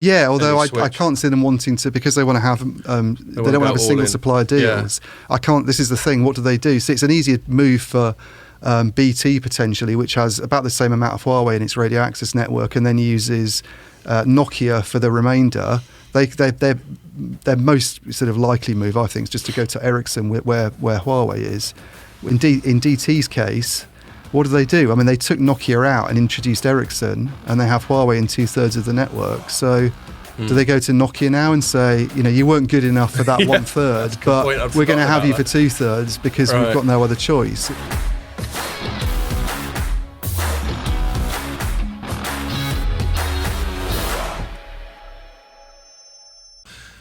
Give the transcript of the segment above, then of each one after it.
Yeah, although I can't see them wanting to, because they want to have, they don't want to have a single supplier deals. Yeah. I can't. This is the thing. What do? See, it's an easier move for BT potentially, which has about the same amount of Huawei in its radio access network, and then uses Nokia for the remainder. Their most sort of likely move, I think, is just to go to Ericsson, where Huawei is. In DT's case, what do? I mean, they took Nokia out and introduced Ericsson, and they have Huawei in 2/3 of the network. So do they go to Nokia now and say, you weren't good enough for that 1/3, but we're going to have you for 2/3 because we've got no other choice?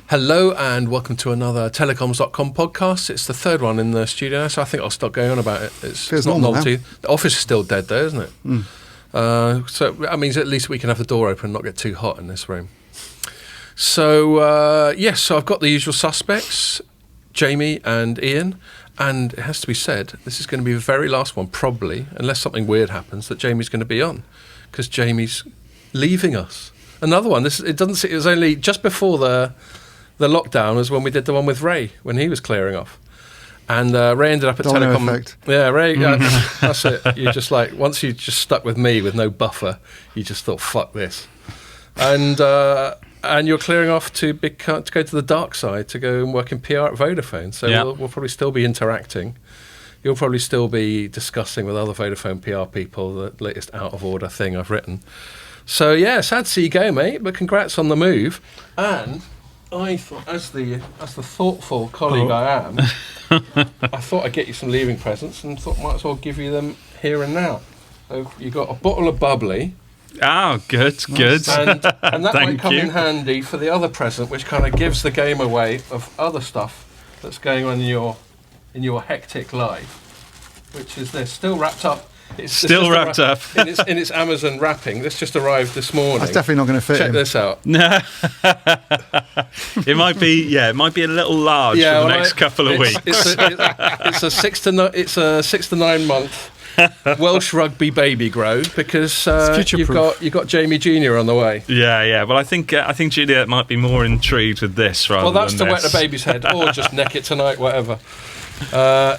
Hello and welcome to another Telecoms.com podcast. It's the third one in the studio, so I think I'll stop going on about it. It's not novelty. The office is still dead though, isn't it? So that means at least we can have the door open and not get too hot in this room. So, so I've got the usual suspects, Jamie and Ian, and it has to be said, this is going to be the very last one, probably, unless something weird happens, that Jamie's going to be on, because Jamie's leaving us. Another one. It was only just before the lockdown was when we did the one with Ray, when he was clearing off. And Ray ended up at Telecom. Effect. Yeah, Ray, that's it. You just once you just stuck with me with no buffer, you just thought, fuck this. And you're clearing off to go to the dark side, to go and work in PR at Vodafone. So we'll probably still be interacting. You'll probably still be discussing with other Vodafone PR people the latest out of order thing I've written. So yeah, sad to see you go, mate, but congrats on the move. And I thought, as the thoughtful colleague I am, I thought I'd get you some leaving presents, and thought might as well give you them here and now. So you got a bottle of bubbly. Oh, good. And that might come in handy for the other present, which kind of gives the game away of other stuff that's going on in your hectic life, which is this, still wrapped up. It's still wrapped up in its Amazon wrapping. This just arrived this morning. That's definitely not going to fit. Check this out. No, it might be a little large for the next couple of weeks. It's a 6 to 9 month Welsh rugby baby grow, because you've got Jamie Jr. on the way. Yeah. Well, I think Juliet might be more intrigued with this rather. Well, that's than to wet the baby's head, or just neck it tonight, whatever.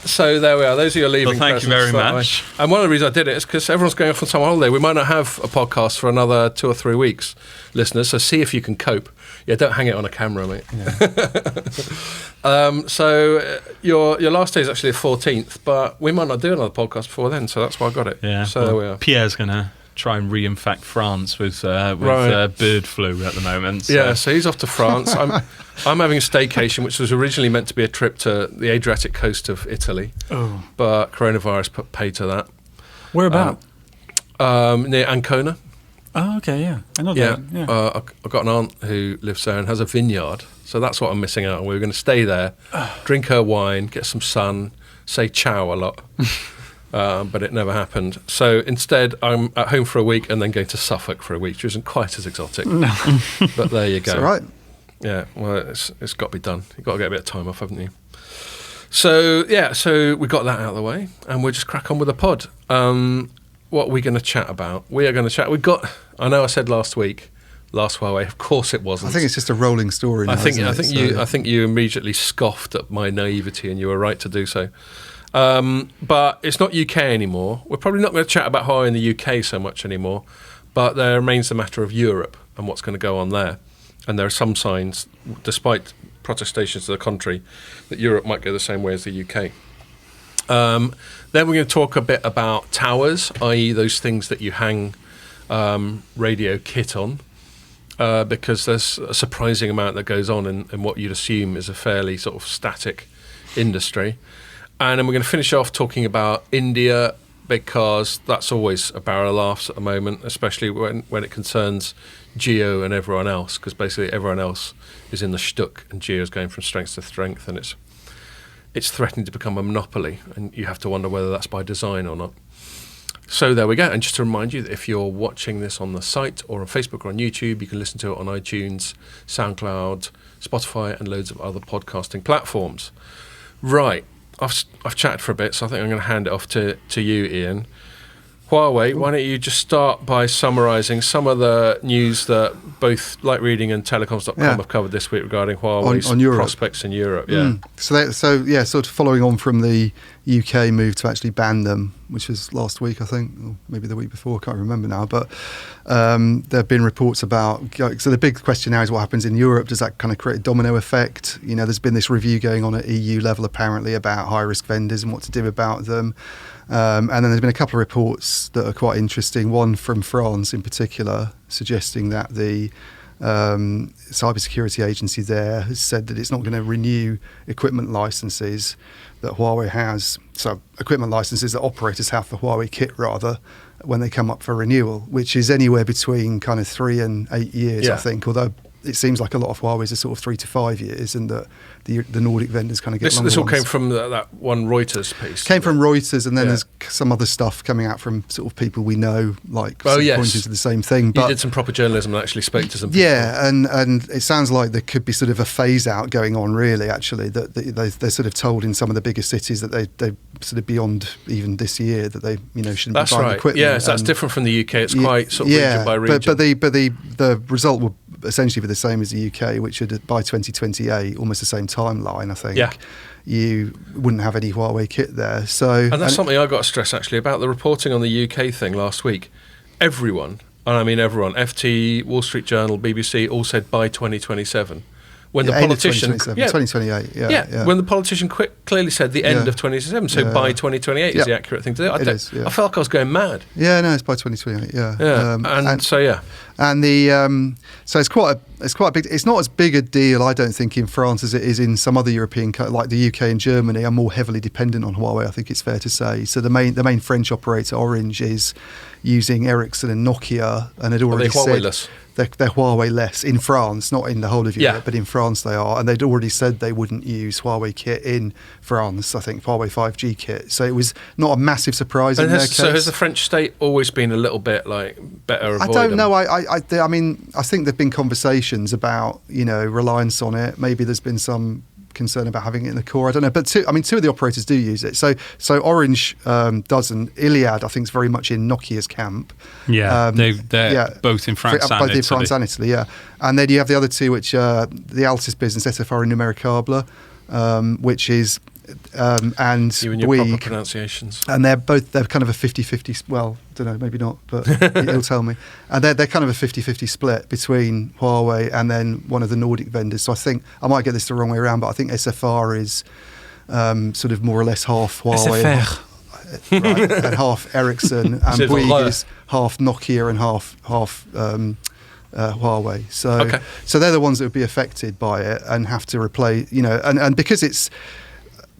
So there we are. Those are your leaving presents. Thank you very much. And one of the reasons I did it is because everyone's going off on summer holiday. We might not have a podcast for another 2 or 3 weeks, listeners. So see if you can cope. Yeah, don't hang it on a camera, mate. Yeah. So your last day is actually the 14th, but we might not do another podcast before then. So that's why I got it. Yeah. So there we are. Pierre's gonna try and reinfect France with bird flu at the moment. So. Yeah, so he's off to France. I'm having a staycation, which was originally meant to be a trip to the Adriatic coast of Italy, but coronavirus put paid to that. Where about? Near Ancona. Oh, okay, yeah, I know that. Yeah. I've got an aunt who lives there and has a vineyard, so that's what I'm missing out on. We were going to stay there, drink her wine, get some sun, say ciao a lot. But it never happened. So instead, I'm at home for a week and then going to Suffolk for a week, which isn't quite as exotic. No. But there you go. It's all right. Yeah, well, it's got to be done. You've got to get a bit of time off, haven't you? So, so we got that out of the way, and we'll just crack on with the pod. What are we going to chat about? We are going to chat. I know I said last Huawei. Of course it wasn't. I think it's just a rolling story now, I think you immediately scoffed at my naivety, and you were right to do so. But it's not UK anymore. We're probably not going to chat about Huawei in the UK so much anymore, but there remains the matter of Europe and what's going to go on there. And there are some signs, despite protestations to the contrary, that Europe might go the same way as the UK. Then we're going to talk a bit about towers, i.e. those things that you hang radio kit on, because there's a surprising amount that goes on in what you'd assume is a fairly sort of static industry. And then we're going to finish off talking about India, because that's always a barrel of laughs at the moment, especially when it concerns Jio and everyone else, because basically everyone else is in the shtuck and Jio's going from strength to strength, and it's threatening to become a monopoly, and you have to wonder whether that's by design or not. So there we go. And just to remind you that if you're watching this on the site or on Facebook or on YouTube, you can listen to it on iTunes, SoundCloud, Spotify, and loads of other podcasting platforms. Right. I've chatted for a bit, so I think I'm going to hand it off to you, Ian. Huawei, why don't you just start by summarising some of the news that both Light Reading and Telecoms.com have covered this week regarding Huawei's on prospects in Europe. So sort of following on from the UK move to actually ban them, which was last week, I think, or maybe the week before, I can't remember now. But there have been reports about, so the big question now is what happens in Europe. Does that kind of create a domino effect? There's been this review going on at EU level apparently about high-risk vendors and what to do about them. And then there's been a couple of reports that are quite interesting. One from France in particular, suggesting that the cybersecurity agency there has said that it's not going to renew equipment licenses that Huawei has. So equipment licenses that operators have for Huawei kit, rather, when they come up for renewal, which is anywhere between kind of 3 and 8 years, I think. Although it seems like a lot of Huawei's are sort of 3 to 5 years, and that the Nordic vendors kind of get longer. This all came from that one Reuters piece. Came from Reuters, and then there's some other stuff coming out from sort of people we know, like pointing to the same thing. But you did some proper journalism and actually spoke to some people. Yeah, and it sounds like there could be sort of a phase out going on, really, actually, that they're sort of told in some of the bigger cities that they sort of beyond even this year that they shouldn't be buying equipment. Yes, that's different from the UK. It's quite sort of region by region. But the result will essentially be the same as the UK, which would by 2028, almost the same timeline, I think. Yeah. You wouldn't have any Huawei kit there. And that's something I got to stress actually about the reporting on the UK thing last week. Everyone, and I mean everyone, FT, Wall Street Journal, BBC, all said by 2027. When the politician, 2028, when the politician clearly said the end of 2027, so by 2028 is the accurate thing to do. I felt like I was going mad. Yeah, no, it's by 2028. And so it's quite a big. It's not as big a deal, I don't think, in France as it is in some other European, like the UK and Germany, are more heavily dependent on Huawei. I think it's fair to say. So the main French operator, Orange, is using Ericsson and Nokia, and had already said they're Huawei-less in France, not in the whole of Europe, but in France they are. And they'd already said they wouldn't use Huawei kit in France, I think, Huawei 5G kit. So it was not a massive surprise in their case. So has the French state always been a little bit better avoid I don't know. I mean, I think there have been conversations about, reliance on it. Maybe there's been some concern about having it in the core. I don't know, but two of the operators do use it. So Orange doesn't. Iliad, I think, is very much in Nokia's camp. Yeah, they're both in France and Italy. Both in France and Italy, yeah. And then you have the other two, which are the Altis business, SFR and Numericable, which is and you and your proper pronunciations. And they're kind of a 50-50. Well, I don't know, maybe not, but he'll tell me. And they're kind of a 50-50 split between Huawei and then one of the Nordic vendors. So I think I might get this the wrong way around, but I think SFR is sort of more or less half Huawei and half Ericsson, and Bouygues is half Nokia and half Huawei. So they're the ones that would be affected by it and have to replace, and because it's.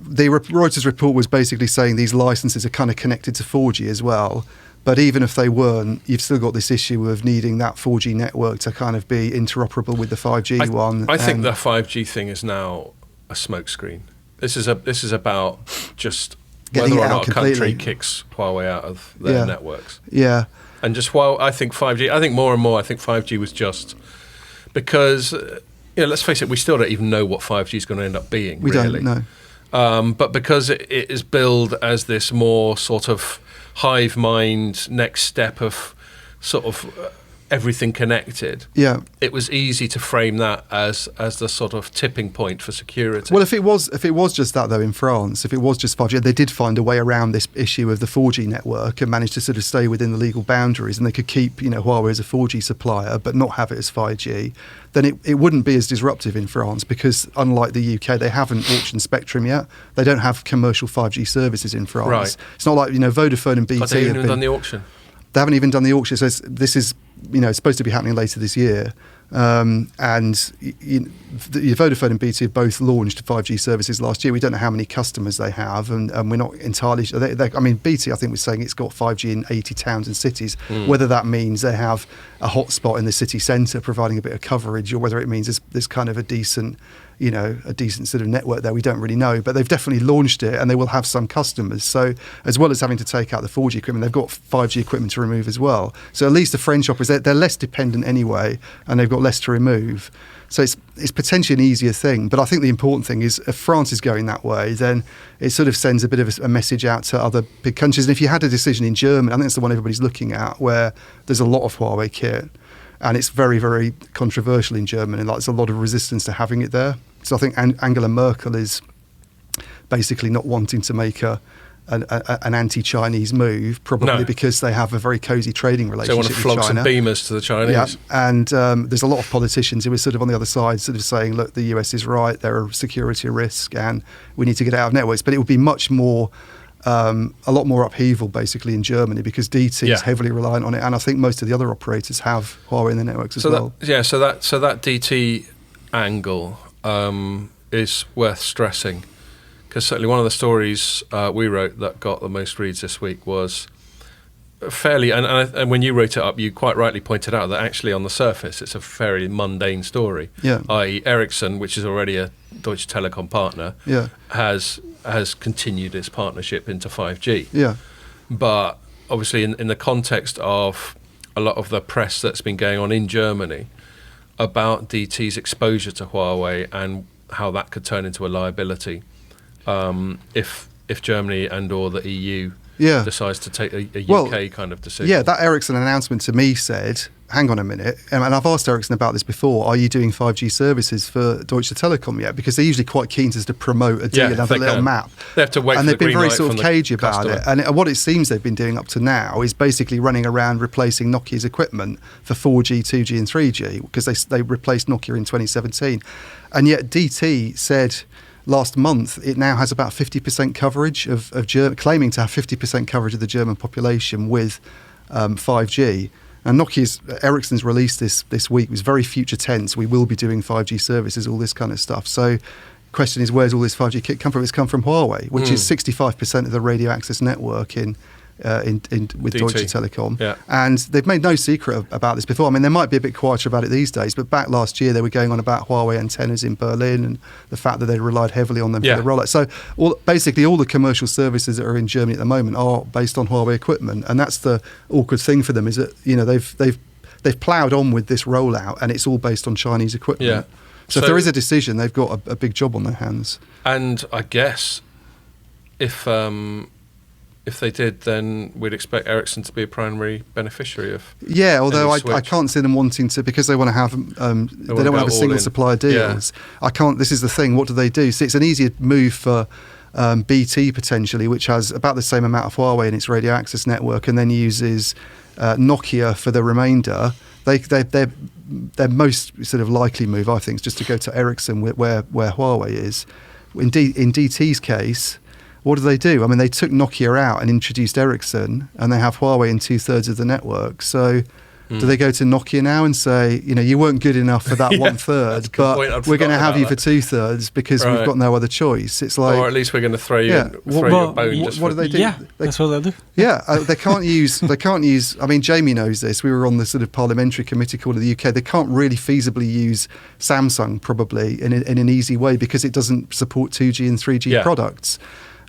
The Reuters report was basically saying these licenses are kind of connected to 4G as well. But even if they weren't, you've still got this issue of needing that 4G network to kind of be interoperable with the 5G one. I think the 5G thing is now a smokescreen. This is about just whether or not a country kicks Huawei out of their networks. Yeah. And just I think 5G, I think more and more, I think 5G was just because, let's face it, we still don't even know what 5G is going to end up being. We don't know. But because it is billed as this more sort of hive mind next step of sort of everything connected, it was easy to frame that as the sort of tipping point for security. Well, if it was just that though in France, if it was just 5G, they did find a way around this issue of the 4G network and managed to sort of stay within the legal boundaries, and they could keep Huawei as a 4G supplier but not have it as 5G. Then it wouldn't be as disruptive in France because, unlike the UK, they haven't auctioned spectrum yet. They don't have commercial 5G services in France. Right. It's not like Vodafone and BT but they haven't even done the auction. They haven't even done the auction. So this is it's supposed to be happening later this year. And Vodafone and BT have both launched 5G services last year. We don't know how many customers they have, and we're not entirely sure. BT, I think, was saying it's got 5G in 80 towns and cities. Whether that means they have a hotspot in the city centre providing a bit of coverage, or whether it means there's kind of a decent sort of network there, we don't really know. But they've definitely launched it, and they will have some customers. So as well as having to take out the 4G equipment, they've got 5G equipment to remove as well. So at least the French operators, they're less dependent anyway, and they've got got less to remove. So it's potentially an easier thing. But I think the important thing is if France is going that way, then it sort of sends a bit of a message out to other big countries. And if you had a decision in Germany, I think it's the one everybody's looking at, where there's a lot of Huawei kit, and it's very, very controversial in Germany. Like, there's a lot of resistance to having it there. So I think Angela Merkel is basically not wanting to make an anti-Chinese move, probably because they have a very cosy trading relationship with China. They want to flog some beamers to the Chinese. Yeah, and there's a lot of politicians who are sort of on the other side, sort of saying, look, the US is right, they're a security risk, and we need to get out of networks. But it would be much more, a lot more upheaval, basically, in Germany, because DT is heavily reliant on it, and I think most of the other operators have Huawei in their networks as well. So that DT angle is worth stressing. Because certainly one of the stories we wrote that got the most reads this week was fairly, and when you wrote it up, you quite rightly pointed out that actually on the surface it's a fairly mundane story. Yeah. I.e. Ericsson, which is already a Deutsche Telekom partner, has continued its partnership into 5G. Yeah. But obviously in the context of a lot of the press that's been going on in Germany about DT's exposure to Huawei and how that could turn into a liability, if Germany and or the EU decides to take a UK kind of decision. Yeah, that Ericsson announcement to me said, hang on a minute, and I've asked Ericsson about this before, are you doing 5G services for Deutsche Telekom yet? Because they're usually quite keen to promote a deal and have a little map. They have to wait and for they've been very sort of cagey about customer. it. And what it seems they've been doing up to now is basically running around replacing Nokia's equipment for 4G, 2G and 3G, because they replaced Nokia in 2017. And yet DT said last month it now has about 50% coverage of claiming to have 50% coverage of the German population with 5G. And Ericsson's release this week was very future tense. We will be doing 5G services, all this kind of stuff. So question is, where's all this 5G kit come from? It's come from Huawei, which is 65% of the radio access network with DT. Deutsche Telekom. Yeah. And they've made no secret about this before. I mean, they might be a bit quieter about it these days, but back last year they were going on about Huawei antennas in Berlin and the fact that they relied heavily on them for the rollout. So basically all the commercial services that are in Germany at the moment are based on Huawei equipment, and that's the awkward thing for them, is that they've ploughed on with this rollout and it's all based on Chinese equipment. Yeah. So if there is a decision, they've got a big job on their hands. And I guess if they did, then we'd expect Ericsson to be a primary beneficiary of. Yeah, although I can't see them wanting to, because they want to have they don't want to have a single supplier deals. I can't. This is the thing. What do they do? See, it's an easier move for BT potentially, which has about the same amount of Huawei in its radio access network, and then uses Nokia for the remainder. Their most sort of likely move, I think, is just to go to Ericsson where Huawei is. In DT's case, what do? I mean, they took Nokia out and introduced Ericsson, and they have Huawei in 2/3 of the network. So do they go to Nokia now and say, you weren't good enough for that 1/3, but we're going to have you for 2/3 because we've got no other choice? It's like, or at least we're going to throw you a bone. What do they do? Yeah, that's what they do. Yeah, they can't use. I mean, Jamie knows this. We were on the sort of parliamentary committee called in the UK. They can't really feasibly use Samsung probably in an easy way because it doesn't support 2G and 3G products.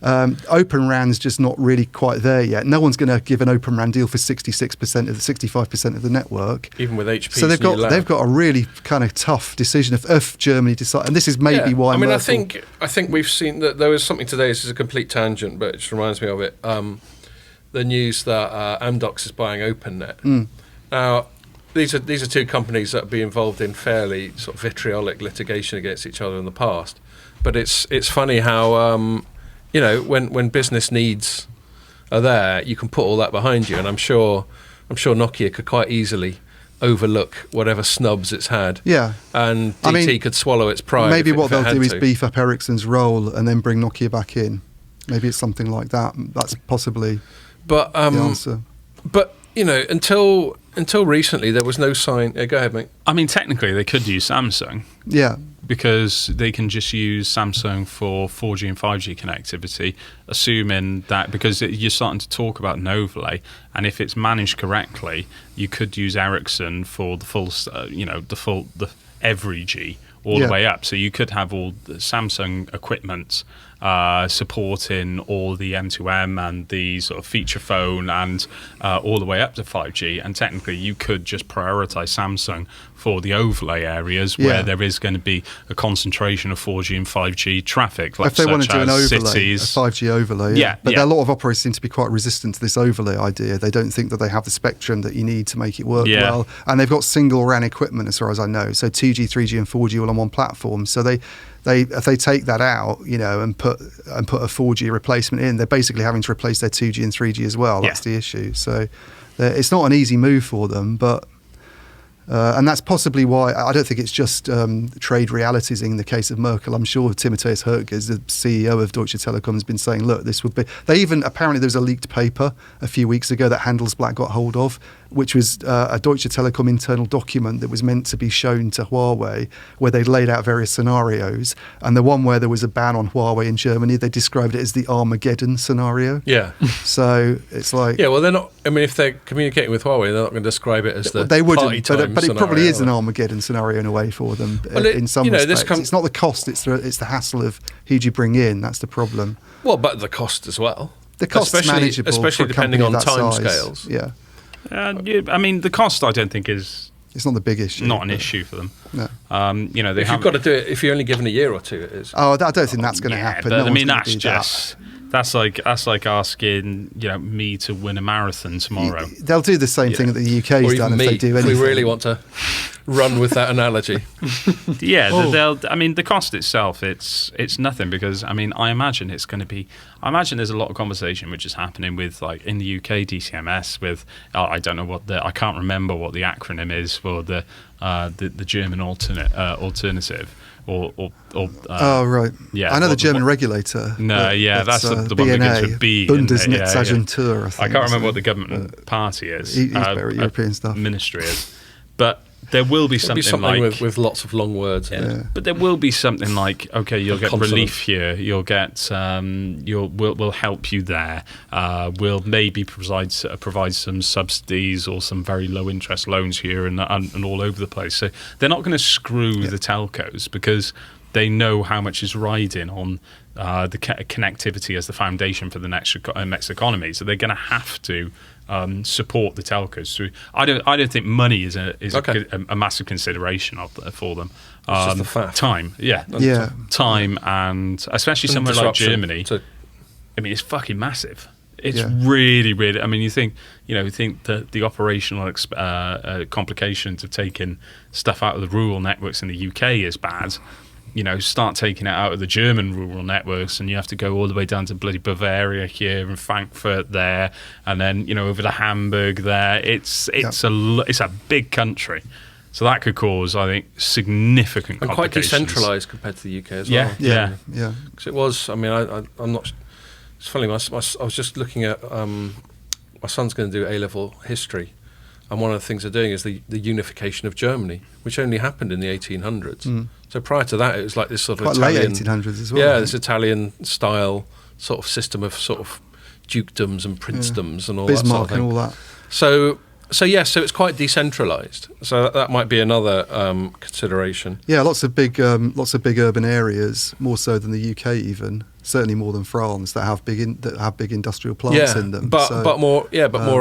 Open RAN's just not really quite there yet. No one's going to give an Open RAN deal for 65% of the network, even with HP. So they've got a really kind of tough decision if Germany decide, and this is maybe why. I mean, I think we've seen that there was something today. This is a complete tangent, but it just reminds me of it. The news that Amdocs is buying OpenNet. Now, these are two companies that have been involved in fairly sort of vitriolic litigation against each other in the past. But it's funny how. When business needs are there, you can put all that behind you, and I'm sure Nokia could quite easily overlook whatever snubs it's had. Yeah, and DT could swallow its pride. Maybe what they'll do is beef up Ericsson's role and then bring Nokia back in. Maybe it's something like that. That's possibly the answer. But until recently, there was no sign. Go ahead, mate. I mean, technically, they could use Samsung. Yeah. Because they can just use Samsung for 4G and 5G connectivity, assuming that, because you're starting to talk about an overlay, and if it's managed correctly, you could use Ericsson for the full, the every G all the way up. So you could have all the Samsung equipment supporting all the M2M and the sort of feature phone and all the way up to 5G. And technically, you could just prioritize Samsung for the overlay areas where there is going to be a concentration of 4G and 5G traffic. Like if they want to do an overlay, cities. a 5G overlay, but a lot of operators seem to be quite resistant to this overlay idea. They don't think that they have the spectrum that you need to make it work well, and they've got single RAN equipment as far as I know. So 2G, 3G, and 4G all on one platform. So if they take that out, and put a 4G replacement in, they're basically having to replace their 2G and 3G as well. That's the issue. So it's not an easy move for them, but. And that's possibly why I don't think it's just trade realities in the case of Merkel. I'm sure Timotheus Hertges, the CEO of Deutsche Telekom, has been saying, look, this would be... Apparently there was a leaked paper a few weeks ago that Handelsblatt got hold of, which was a Deutsche Telekom internal document that was meant to be shown to Huawei, where they laid out various scenarios. And the one where there was a ban on Huawei in Germany, they described it as the Armageddon scenario. Yeah. So it's like... Yeah, well, they're not... I mean, if they're communicating with Huawei, they're not going to describe it as the they wouldn't, party time but it probably scenario, is an Armageddon scenario in a way for them in some respects. It's not the cost, it's the hassle of who do you bring in. That's the problem. Well, but the cost as well. The cost is manageable, especially depending on timescales. Yeah. I mean, the cost I don't think is... It's not the big issue. Not an issue for them. No. You've got to do it, if you're only given a year or two, it is. Oh, I don't think that's going to happen. But, I mean, that's just... That's like asking me to win a marathon tomorrow. They'll do the same thing that the UK's done if they do anything. We really want to run with that analogy. I mean, the cost itself, it's nothing because I imagine it's going to be. I imagine there's a lot of conversation which is happening with like in the UK DCMS with I don't know I can't remember what the acronym is for the German alternative. Oh right, yeah. I know the German regulator. No, that's the one BNA, that begins with B. Bundesnetzagentur. I can't remember what the government party is. European stuff. Ministry is, but there will be something like with lots of long words. Yeah. But there will be something like you'll get relief here. You'll get we'll help you there. We'll maybe provide some subsidies or some very low interest loans here and all over the place. So they're not going to screw the telcos because they know how much is riding on the connectivity as the foundation for the next economy. So they're going to have to support the telcos through. I don't think money is a massive consideration for them. It's just the fact. Time, time, and especially somewhere like Germany. It's fucking massive. It's really, really. I mean, you think that the operational complications of taking stuff out of the rural networks in the UK is bad. Start taking it out of the German rural networks, and you have to go all the way down to bloody Bavaria here and Frankfurt there, and then over to Hamburg there. It's a big country, so that could cause, I think, significant and quite decentralised compared to the UK as well. Yeah. Because it was. I mean, I'm not. It's funny. I was just looking at. My son's going to do A-level history. And one of the things they're doing is the unification of Germany, which only happened in the 1800s. Mm. So prior to that, it was like this sort of quite Italian... late 1800s as well. Yeah, this Italian-style sort of system of sort of dukedoms and princedoms and all Bismarck that sort of thing. And all that. So it's quite decentralised. So that might be another consideration. Yeah, lots of big urban areas, more so than the UK even. Certainly more than France that have big industrial plants in them. But more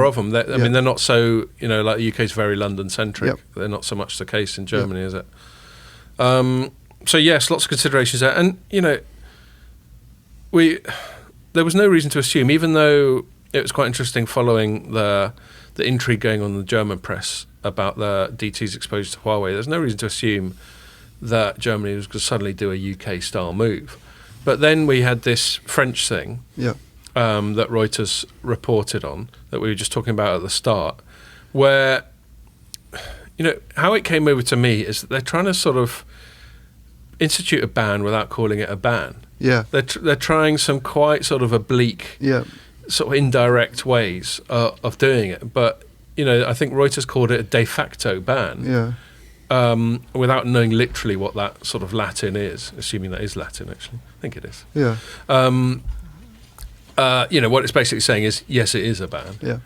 of them. I mean, they're not so like the UK is very London centric. Yep. They're not so much the case in Germany, is it? So yes, lots of considerations there, and there was no reason to assume, even though it was quite interesting following the intrigue going on in the German press about the DT's exposure to Huawei. There's no reason to assume that Germany was going to suddenly do a UK style move. But then we had this French thing that Reuters reported on, that we were just talking about at the start, where, how it came over to me is that they're trying to sort of institute a ban without calling it a ban. Yeah. They're trying some quite sort of oblique, sort of indirect ways of doing it. But, I think Reuters called it a de facto ban. Yeah. Without knowing literally what that sort of Latin is, assuming that is Latin, actually. I think it is. Yeah. What it's basically saying is, yes, it is a ban. Yeah.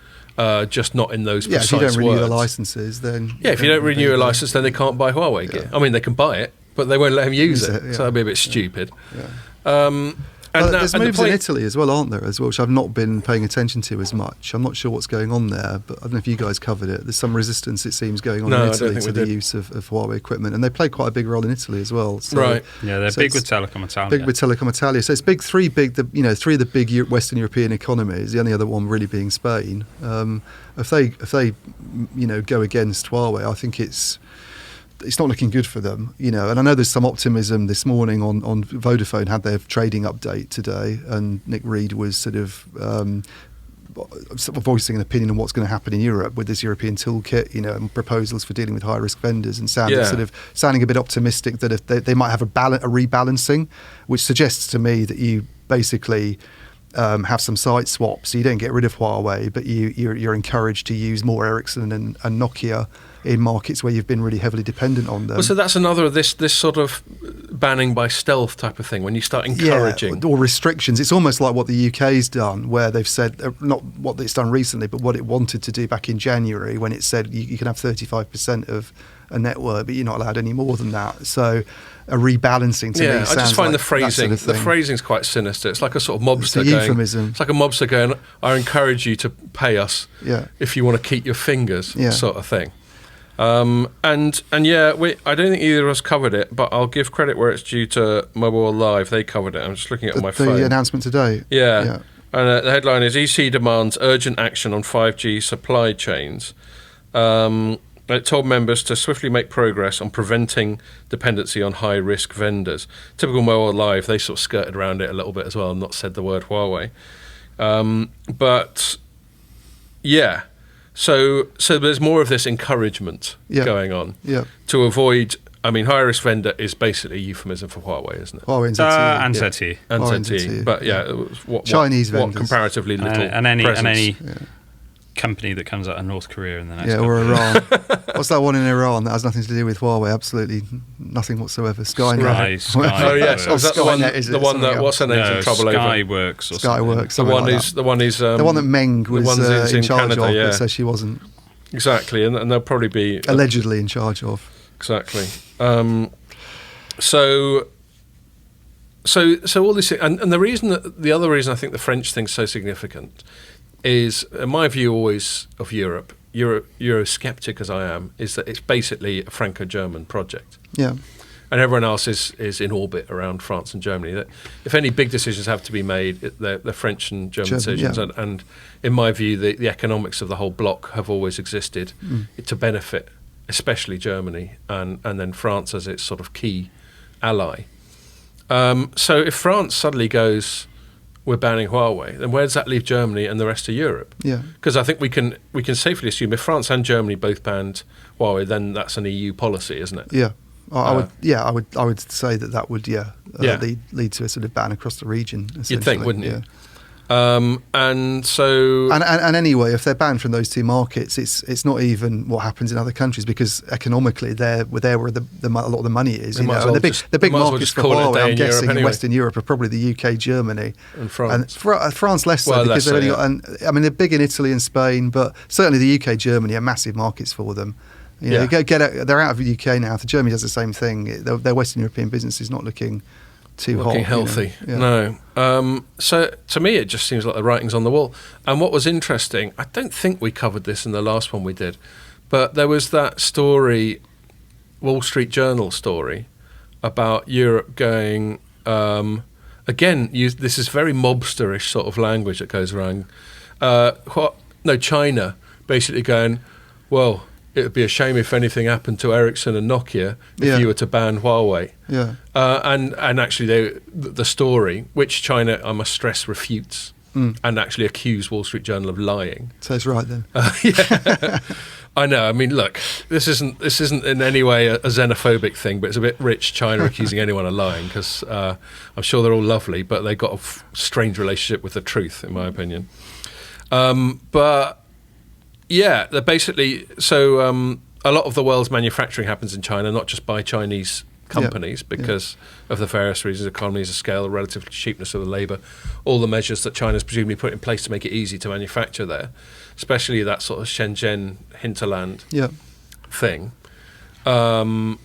Just not in those precise words. If you don't renew words. the licenses, then... Yeah, if you don't renew a license, then they can't buy Huawei gear. I mean, they can buy it, but they won't let them use it. So that'd be a bit stupid. Yeah. there's moves in Italy as well, aren't there, as well, which I've not been paying attention to as much. I'm not sure what's going on there, but I don't know if you guys covered it. There's some resistance, it seems, going on in Italy to the use of Huawei equipment, and they play quite a big role in Italy as well. So, right. Yeah, they're big with Telecom Italia. Big with Telecom Italia. So it's three of the big Western European economies. The only other one really being Spain. If they go against Huawei, I think it's not looking good for them, And I know there's some optimism this morning on Vodafone had their trading update today, and Nick Reed was sort of voicing an opinion on what's going to happen in Europe with this European toolkit, and proposals for dealing with high risk vendors, and sounding a bit optimistic that if they might have a rebalancing, which suggests to me that you basically have some site swaps. So you don't get rid of Huawei, but you're encouraged to use more Ericsson and Nokia in markets where you've been really heavily dependent on them. Well, so that's another of this sort of banning by stealth type of thing, when you start encouraging. Or restrictions. It's almost like what the UK's done, where they've said, not what it's done recently, but what it wanted to do back in January, when it said you can have 35% of a network, but you're not allowed any more than that. So a rebalancing to me sounds I just find like the phrasing's quite sinister. It's like a sort of mobster it's a euphemism. It's like a mobster going, I encourage you to pay us if you want to keep your fingers, sort of thing. I don't think either of us covered it, but I'll give credit where it's due to Mobile Live. They covered it. I'm just looking at it on my phone. The announcement today. Yeah. And the headline is EC demands urgent action on 5G supply chains. It told members to swiftly make progress on preventing dependency on high-risk vendors. Typical Mobile Live, they sort of skirted around it a little bit as well and not said the word Huawei. So there's more of this encouragement going on to avoid. I mean, high-risk vendor is basically a euphemism for Huawei, isn't it? Huawei and ZTE. And ZTE. But it was Chinese vendors. What comparatively little and any presence. Company that comes out of North Korea in the next or Iran. What's that one in Iran that has nothing to do with Huawei? Absolutely nothing whatsoever. Skynet. Sky. Oh yes, is that Skynet, the one that what's her name's in trouble over? Skyworks. Skyworks. The one that Meng was in charge Canada, of, but so she wasn't. Exactly, and they'll probably be allegedly in charge of. Exactly. So all this, and the other reason I think the French thing's so significant is, in my view, always of Europe, Eurosceptic as I am, is that it's basically a Franco-German project. Yeah. And everyone else is in orbit around France and Germany. That if any big decisions have to be made, they're French and German decisions. Yeah. And in my view, the economics of the whole bloc have always existed to benefit, especially Germany and then France as its sort of key ally. So if France suddenly goes, we're banning Huawei, then where does that leave Germany and the rest of Europe? Yeah. Because I think we can safely assume if France and Germany both banned Huawei, then that's an EU policy, isn't it? Yeah. I would say that would lead to a sort of ban across the region. You'd think, wouldn't you? Yeah. And so, and anyway, if they're banned from those two markets, it's not even what happens in other countries, because economically they're where a lot of the money is. And the big markets for Huawei, I'm guessing, in Western Europe are probably the UK, Germany, and France. And France less so, because they've only got. They're big in Italy and Spain, but certainly the UK, Germany are massive markets for them. They're out of the UK now. If Germany does the same thing, their Western European business is not looking too hot. Healthy. No. So to me, it just seems like the writing's on the wall. And what was interesting, I don't think we covered this in the last one we did, but there was that story, Wall Street Journal story, about Europe going, this is very mobsterish sort of language that goes around. China basically going, well, it would be a shame if anything happened to Ericsson and Nokia if you were to ban Huawei. Yeah. And actually, the story, which China, I must stress, refutes and actually accuse Wall Street Journal of lying. So it's right then. Yeah. I know. I mean, look, this isn't in any way a xenophobic thing, but it's a bit rich, China accusing anyone of lying, because I'm sure they're all lovely, but they've got a strange relationship with the truth, in my opinion. But yeah, they're basically a lot of the world's manufacturing happens in China, not just by Chinese companies, because of the various reasons: economies of scale, the relative cheapness of the labour, all the measures that China's presumably put in place to make it easy to manufacture there, especially that sort of Shenzhen hinterland thing,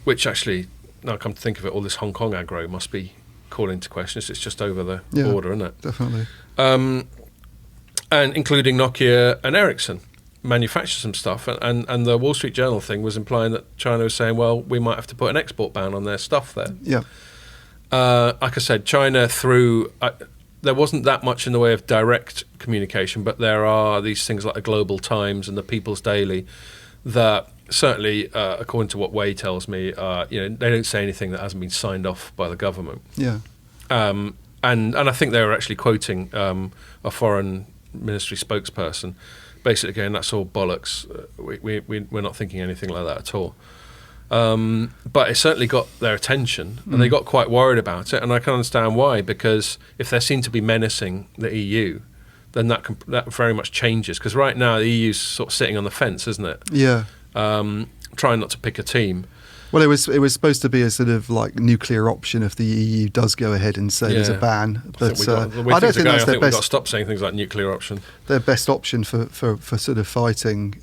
which actually, now I come to think of it, all this Hong Kong aggro must be call into question. It's just over the border, isn't it? Definitely. And including Nokia and Ericsson manufacture some stuff, and the Wall Street Journal thing was implying that China was saying, well, we might have to put an export ban on their stuff there. Yeah. Like I said, China through there wasn't that much in the way of direct communication, but there are these things like the Global Times and the People's Daily that certainly, according to what Wei tells me, they don't say anything that hasn't been signed off by the government. Yeah. And I think they were actually quoting a foreign ministry spokesperson, basically going, "That's all bollocks. We're not thinking anything like that at all." But it certainly got their attention, and they got quite worried about it. And I can understand why, because if they seem to be menacing the EU, then that very much changes. Because right now the EU's sort of sitting on the fence, isn't it? Yeah. Trying not to pick a team. Well, it was supposed to be a sort of like nuclear option if the EU does go ahead and say there's a ban. But I don't think that's their best. We've got to stop saying things like nuclear option. Their best option for sort of fighting,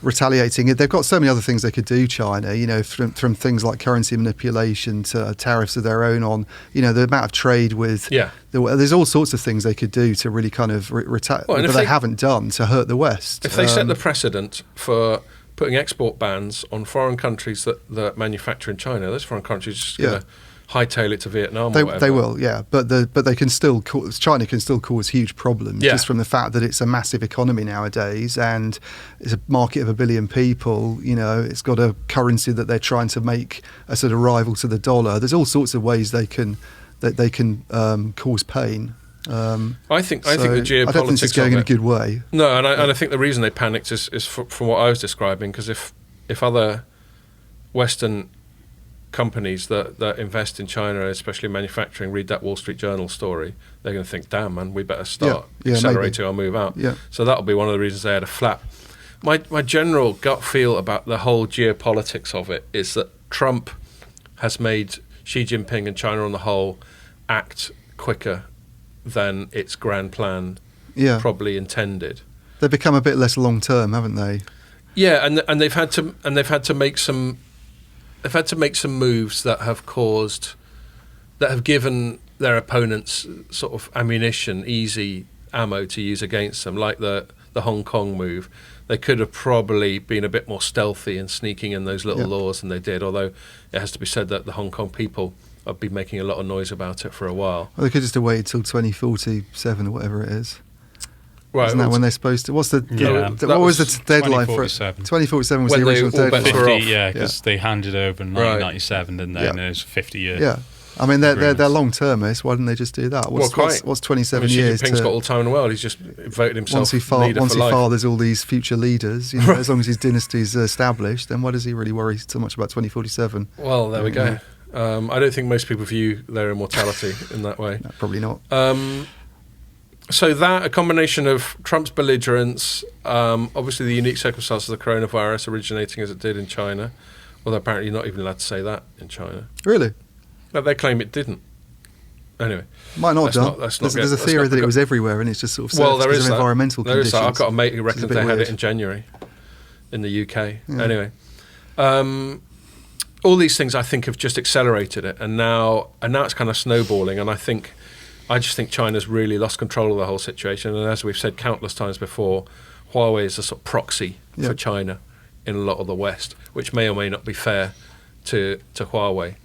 retaliating. They've got so many other things they could do. China, from things like currency manipulation to tariffs of their own on, the amount of trade with. Yeah. There's all sorts of things they could do to really kind of retaliate, but they haven't done to hurt the West. If they set the precedent for putting export bans on foreign countries that manufacture in China, those foreign countries are just going to hightail it to Vietnam or whatever. They will, yeah. But they can still China can still cause huge problems just from the fact that it's a massive economy nowadays, and it's a market of 1 billion people. It's got a currency that they're trying to make a sort of rival to the dollar. There's all sorts of ways they can cause pain. I think the geopolitics. I don't think it's going in a good way. No, and I think the reason they panicked is from what I was describing. Because if other Western companies that invest in China, especially manufacturing, read that Wall Street Journal story, they're going to think, "Damn, man, we better start accelerating our move out." Yeah. So that'll be one of the reasons they had a flap. My general gut feel about the whole geopolitics of it is that Trump has made Xi Jinping and China on the whole act quicker than its grand plan probably intended. They've become a bit less long term, haven't they? Yeah, and they've had to make some moves that have given their opponents sort of ammunition, easy ammo to use against them, like the Hong Kong move. They could have probably been a bit more stealthy and sneaking in those little laws than they did, although it has to be said that the Hong Kong people have been making a lot of noise about it for a while. Well, they could just have waited till 2047 or whatever it is. Right. Isn't that when they're supposed to? What was the deadline for it? 2047 was the original deadline. because they handed over in 1997, and then it was 50 years. Yeah. I mean, they're long-termists. Why didn't they just do that? What's 27 years? Xi Jinping's got all the time in the world. He's just voted himself once he fathers all these future leaders, as long as his dynasty's established, then why does he really worry so much about 2047? Well, there we go. I don't think most people view their immortality in that way. No, probably not. So a combination of Trump's belligerence, obviously the unique circumstances of the coronavirus originating as it did in China, although apparently you're not even allowed to say that in China. Really? But they claim it didn't. Anyway. Might not have done. There's a theory that it was everywhere, and it's just sort of because of environmental conditions. There is that. I've got a mate who reckons they had it in January in the UK. Yeah. Anyway. All these things I think have just accelerated it, and now it's kind of snowballing, and I just think China's really lost control of the whole situation, and as we've said countless times before, Huawei is a sort of proxy for China in a lot of the West, which may or may not be fair to Huawei.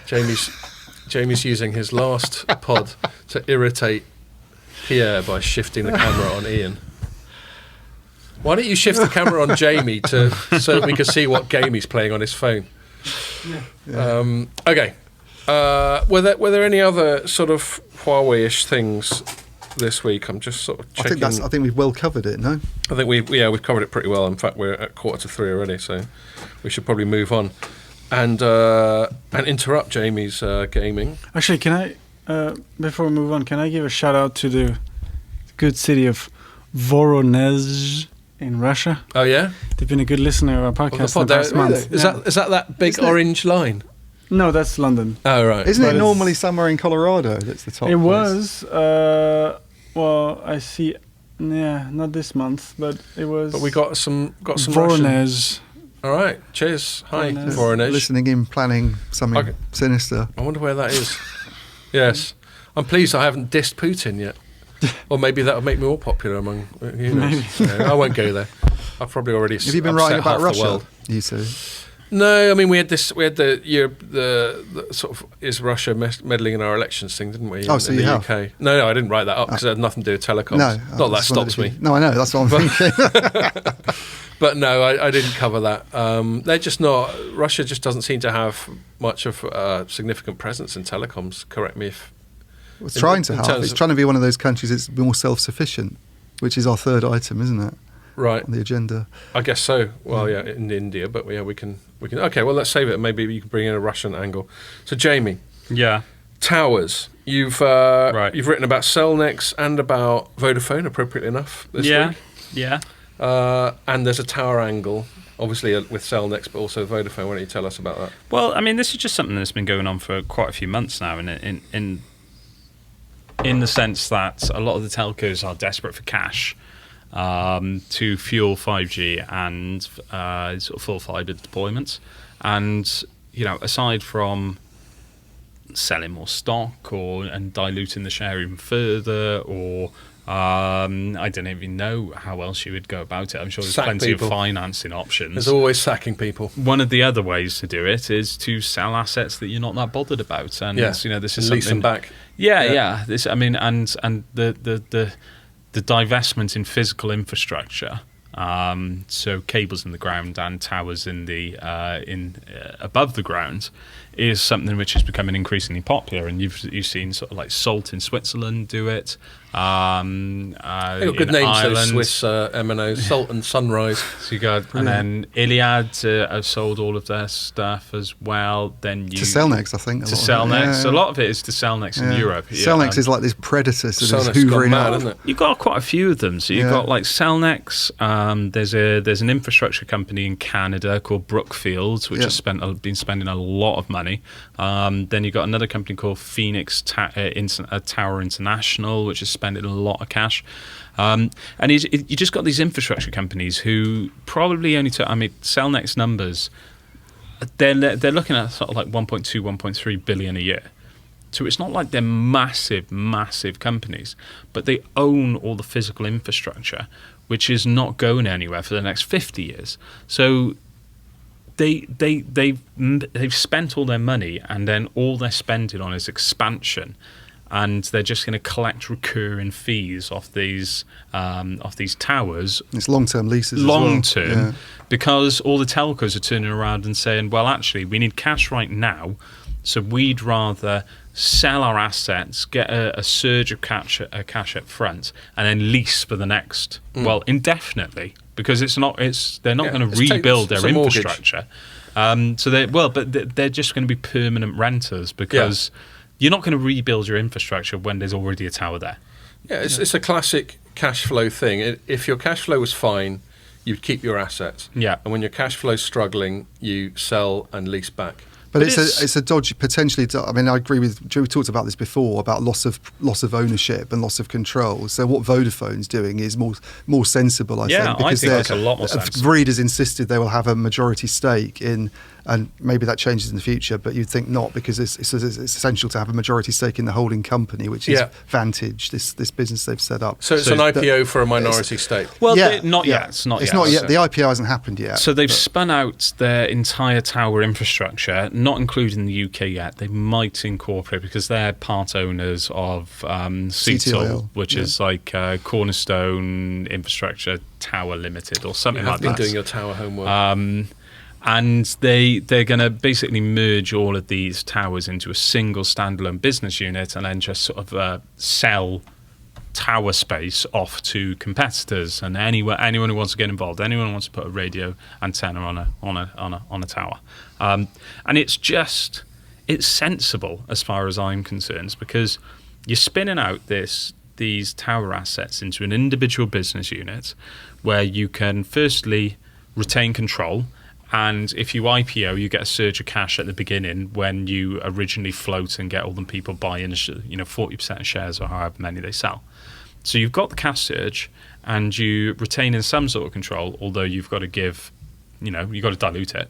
Jamie's using his last pod to irritate Pierre by shifting the camera on Ian. Why don't you shift the camera on Jamie so that we can see what game he's playing on his phone? Okay. Were there any other sort of Huawei-ish things this week? I'm just sort of checking. I think we've well covered it. No, I think we've covered it pretty well. In fact, we're at 2:45 already, so we should probably move on and interrupt Jamie's gaming. Actually, can I before we move on, can I give a shout out to the good city of Voronezh in Russia? Oh yeah, they've been a good listener of our podcast the past month. Is that big orange line? No, that's London. Oh right. Isn't it normally somewhere in Colorado that's the top? It was. Well, I see. Yeah, not this month, but it was. But we got some Voronezh. All right. Cheers. Hi, Voronezh. Voronezh. Listening in, planning something sinister. I wonder where that is. Yes. I'm pleased I haven't dissed Putin yet. Or maybe that'll make me more popular among... Who knows? Yeah, I won't go there. I've probably already Have you been writing about Russia? You two? No, I mean we had the sort of is Russia meddling in our elections thing, didn't we? Oh, so in you the have? UK. No, I didn't write that up because it had nothing to do with telecoms. No. Not that stops me. No, I know. That's what I'm thinking. But no, I didn't cover that. They're just not... Russia just doesn't seem to have much of a significant presence in telecoms. Correct me if... It's trying to be one of those countries that's more self-sufficient, which is our third item, isn't it? Right. On the agenda. I guess so. Well, yeah, in India, but yeah, we can. Okay, well, let's save it. Maybe you can bring in a Russian angle. So, Jamie. Yeah. Towers. You've written about Cellnex and about Vodafone, appropriately enough, this week. Yeah. And there's a tower angle, obviously with Cellnex, but also Vodafone. Why don't you tell us about that? Well, I mean, this is just something that's been going on for quite a few months now, in the sense that a lot of the telcos are desperate for cash to fuel 5G and sort of full fibre deployments. And, aside from selling more stock and diluting the share even further, or I don't even know how else you would go about it. I'm sure there's plenty of financing options. There's always sacking people. One of the other ways to do it is to sell assets that you're not that bothered about, and this is lease them back. Yeah. This, I mean, and the divestment in physical infrastructure, so cables in the ground and towers in the above the ground, is something which is becoming increasingly popular. And you've seen sort of like Salt in Switzerland do it. They've got good names, those Swiss MNOs, Salt and Sunrise. So you got, and then Iliad have sold all of their stuff as well. Then to Cellnex, I think. To Cellnex. A lot of it is to Cellnex in Europe. Cellnex is like this predator sort of hoovering out, isn't it? You've got quite a few of them. So you've got like Cellnex. There's an infrastructure company in Canada called Brookfield, which has been spending a lot of money. Then you've got another company called Phoenix Tower International, which is spending a lot of cash. And you just got these infrastructure companies who probably only took, Cellnex numbers, they're looking at sort of like 1.2, 1.3 billion a year. So it's not like they're massive, massive companies, but they own all the physical infrastructure, which is not going anywhere for the next 50 years. So they've spent all their money, and then all they're spending on is expansion, and they're just going to collect recurring fees off these towers. It's long-term leases. Long-term, because all the telcos are turning around and saying, well, actually, we need cash right now, so we'd rather sell our assets, get a surge of cash up front, and then lease for the next, indefinitely, because they're not going to rebuild their infrastructure. So they're just going to be permanent renters, because you're not going to rebuild your infrastructure when there's already a tower there. Yeah, it's a classic cash flow thing. If your cash flow was fine, you'd keep your assets. Yeah. And when your cash flow's struggling, you sell and lease back. But it's a dodgy, potentially. I mean, I agree with. We talked about this before about loss of ownership and loss of control. So what Vodafone's doing is more sensible, I think, because I think that's a lot more sensible. Breed has insisted they will have a majority stake in, and maybe that changes in the future, but you'd think not, because it's essential to have a majority stake in the holding company, which is Vantage, this business they've set up. So it's an IPO for a minority stake. Well, not yet. It's not yet. The IPO hasn't happened yet. So they've spun out their entire tower infrastructure, not including the UK yet. They might incorporate, because they're part owners of CTIL, which is like Cornerstone Infrastructure Tower Limited or something like that. You've been doing your tower homework. And they're going to basically merge all of these towers into a single standalone business unit, and then just sort of sell tower space off to competitors and anyone who wants to get involved, anyone who wants to put a radio antenna on a tower. And it's sensible as far as I'm concerned, because you're spinning out these tower assets into an individual business unit where you can firstly retain control. And if you IPO, you get a surge of cash at the beginning when you originally float and get all the people buying, 40% of shares or however many they sell. So you've got the cash surge, and you retain in some sort of control, although you've got to give, you got to dilute it.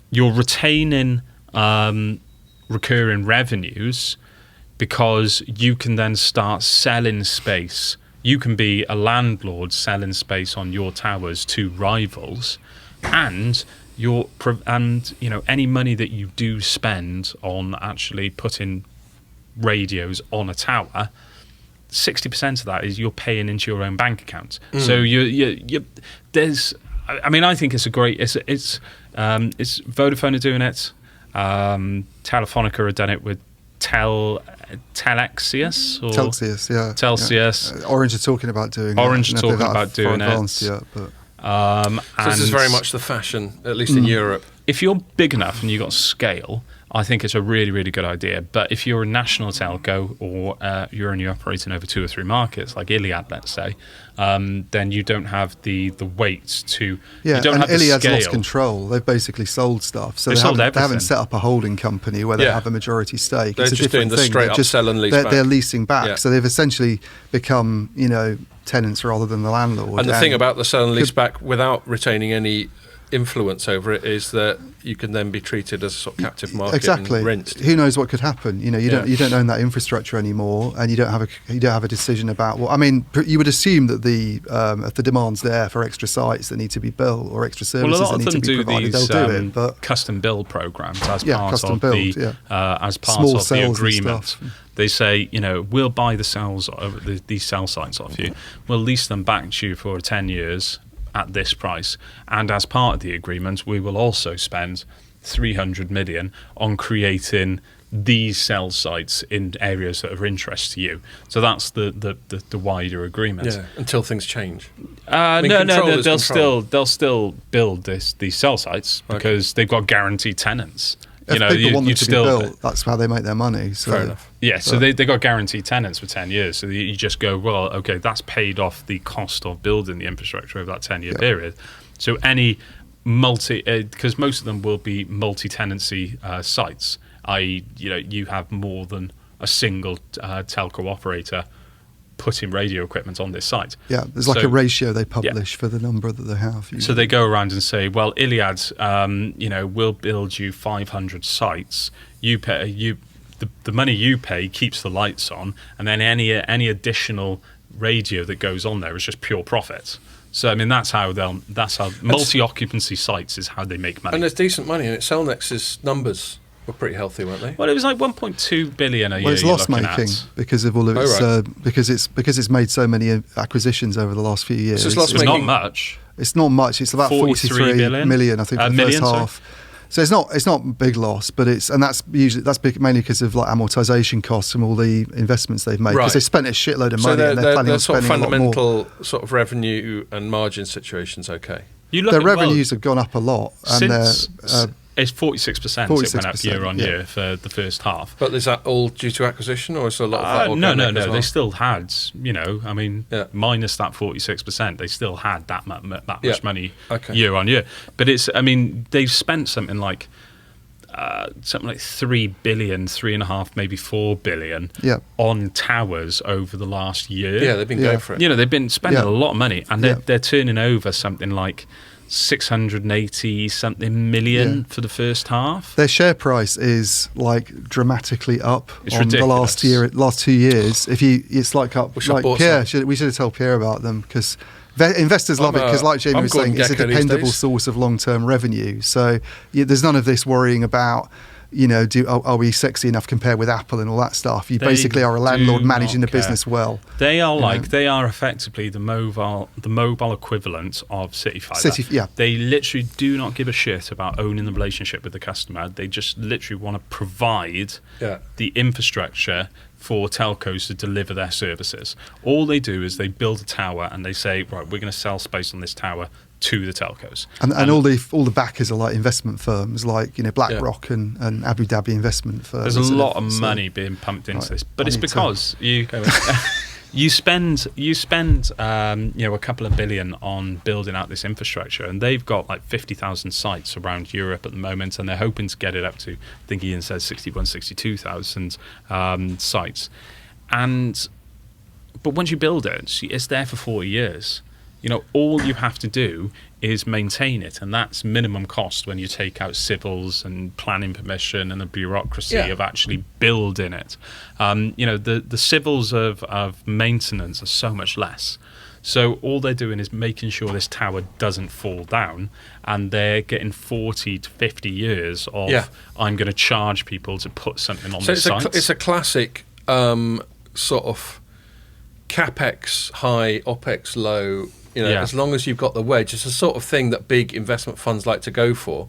You're retaining recurring revenues because you can then start selling space. You can be a landlord selling space on your towers to rivals, and any money that you do spend on actually putting radios on a tower, 60% of that is you're paying into your own bank account. So there's. I mean, I think it's a great. It's Vodafone are doing it. Telefonica have done it with Telexius. Telxius. Yeah. Orange are talking about doing it. Orange are talking about doing it. Yet, but. So this is very much the fashion, at least in Europe. If you're big enough and you've got scale, I think it's a really, really good idea. But if you're a national telco or you're only operating over 2 or 3 markets, like Iliad, let's say, then you don't have the weight to. Yeah, you don't and have the Iliad's scale. lost control. They've basically sold stuff. So they haven't set up a holding company where they have a majority stake. They're it's just doing the straight up sell and lease back. They're leasing back. Yeah. So they've essentially become, tenants rather than the landlord. And the thing about the sell and lease back without retaining any influence over it is that you can then be treated as a sort of captive market. Exactly. And rinsed. Who knows what could happen? You don't own that infrastructure anymore, and you don't have a decision about. Well, I mean, you would assume that if the demand's there for extra sites that need to be built or extra services that need to be provided, they'll do it. But custom build programs as part custom of build, as part small of the agreement. Stuff. They say, we'll buy the cells, these cell sites off you. We'll lease them back to you for 10 years at this price. And as part of the agreement, we will also spend 300 million on creating these cell sites in areas that are of interest to you. So that's the wider agreement. Yeah, until things change. No. They'll still build these cell sites because they've got guaranteed tenants. If people want them to be built, that's how they make their money. So. Fair enough. Yeah, so they got guaranteed tenants for 10 years. So you just go, well, okay, that's paid off the cost of building the infrastructure over that 10-year period. So any because most of them will be multi-tenancy sites, i.e., you have more than a single telco operator putting radio equipment on this site. Yeah, there's a ratio they publish for the number that they have. Usually. So they go around and say, well, Iliad, we'll build you 500 sites. You pay the money you pay keeps the lights on, and then any additional radio that goes on there is just pure profit. So I mean that's how multi-occupancy sites is how they make money. And there's decent money in it. Cellnex's numbers were pretty healthy, weren't they? Well, it was like 1.2 billion a year. Well, it's loss making because of all of its because it's made so many acquisitions over the last few years. It's not much. It's not much. It's about 43 million, I think, for the first half. So it's not big loss, but that's big mainly because of like amortization costs from all the investments they've made because they spent a shitload of money and they're planning on spending a lot more. Fundamental sort of revenue and margin situation's okay. Their revenues have gone up a lot, and it's 46%. It went up year on year for the first half. But is that all due to acquisition, or is there a lot of that organic as well? They still had, minus that 46%, they still had that much money year on year. But they've spent something like 3 billion, 3.5, maybe 4 billion on towers over the last year. Yeah, they've been going for it. They've been spending a lot of money, and they're turning over something like 680 something million for the first half. Their share price is like dramatically up it's on ridiculous. the last 2 years. It's like up. We should have told Pierre about them because investors love it because, like Jamie was saying, it's a dependable source of long-term revenue. So there's none of this worrying about. Are we sexy enough compared with Apple and all that stuff? You basically are a landlord managing the business well. They are effectively the mobile equivalent of CityFibre. They literally do not give a shit about owning the relationship with the customer. They just literally want to provide the infrastructure for telcos to deliver their services. All they do is they build a tower and they say, right, we're going to sell space on this tower to the telcos, and all the backers are like investment firms, like BlackRock and Abu Dhabi investment firms. There's a lot of money being pumped into this, but it's because you spend a couple of billion on building out this infrastructure, and they've got like 50,000 sites around Europe at the moment, and they're hoping to get it up to, I think Ian says 62,000 sites, but once you build it, it's there for 40 years. all you have to do is maintain it, and that's minimum cost when you take out civils and planning permission and the bureaucracy of actually building it. The civils of maintenance are so much less. So all they're doing is making sure this tower doesn't fall down, and they're getting 40 to 50 years of I'm going to charge people to put something on this site. It's a classic sort of capex high, opex low. As long as you've got the wedge, it's the sort of thing that big investment funds like to go for,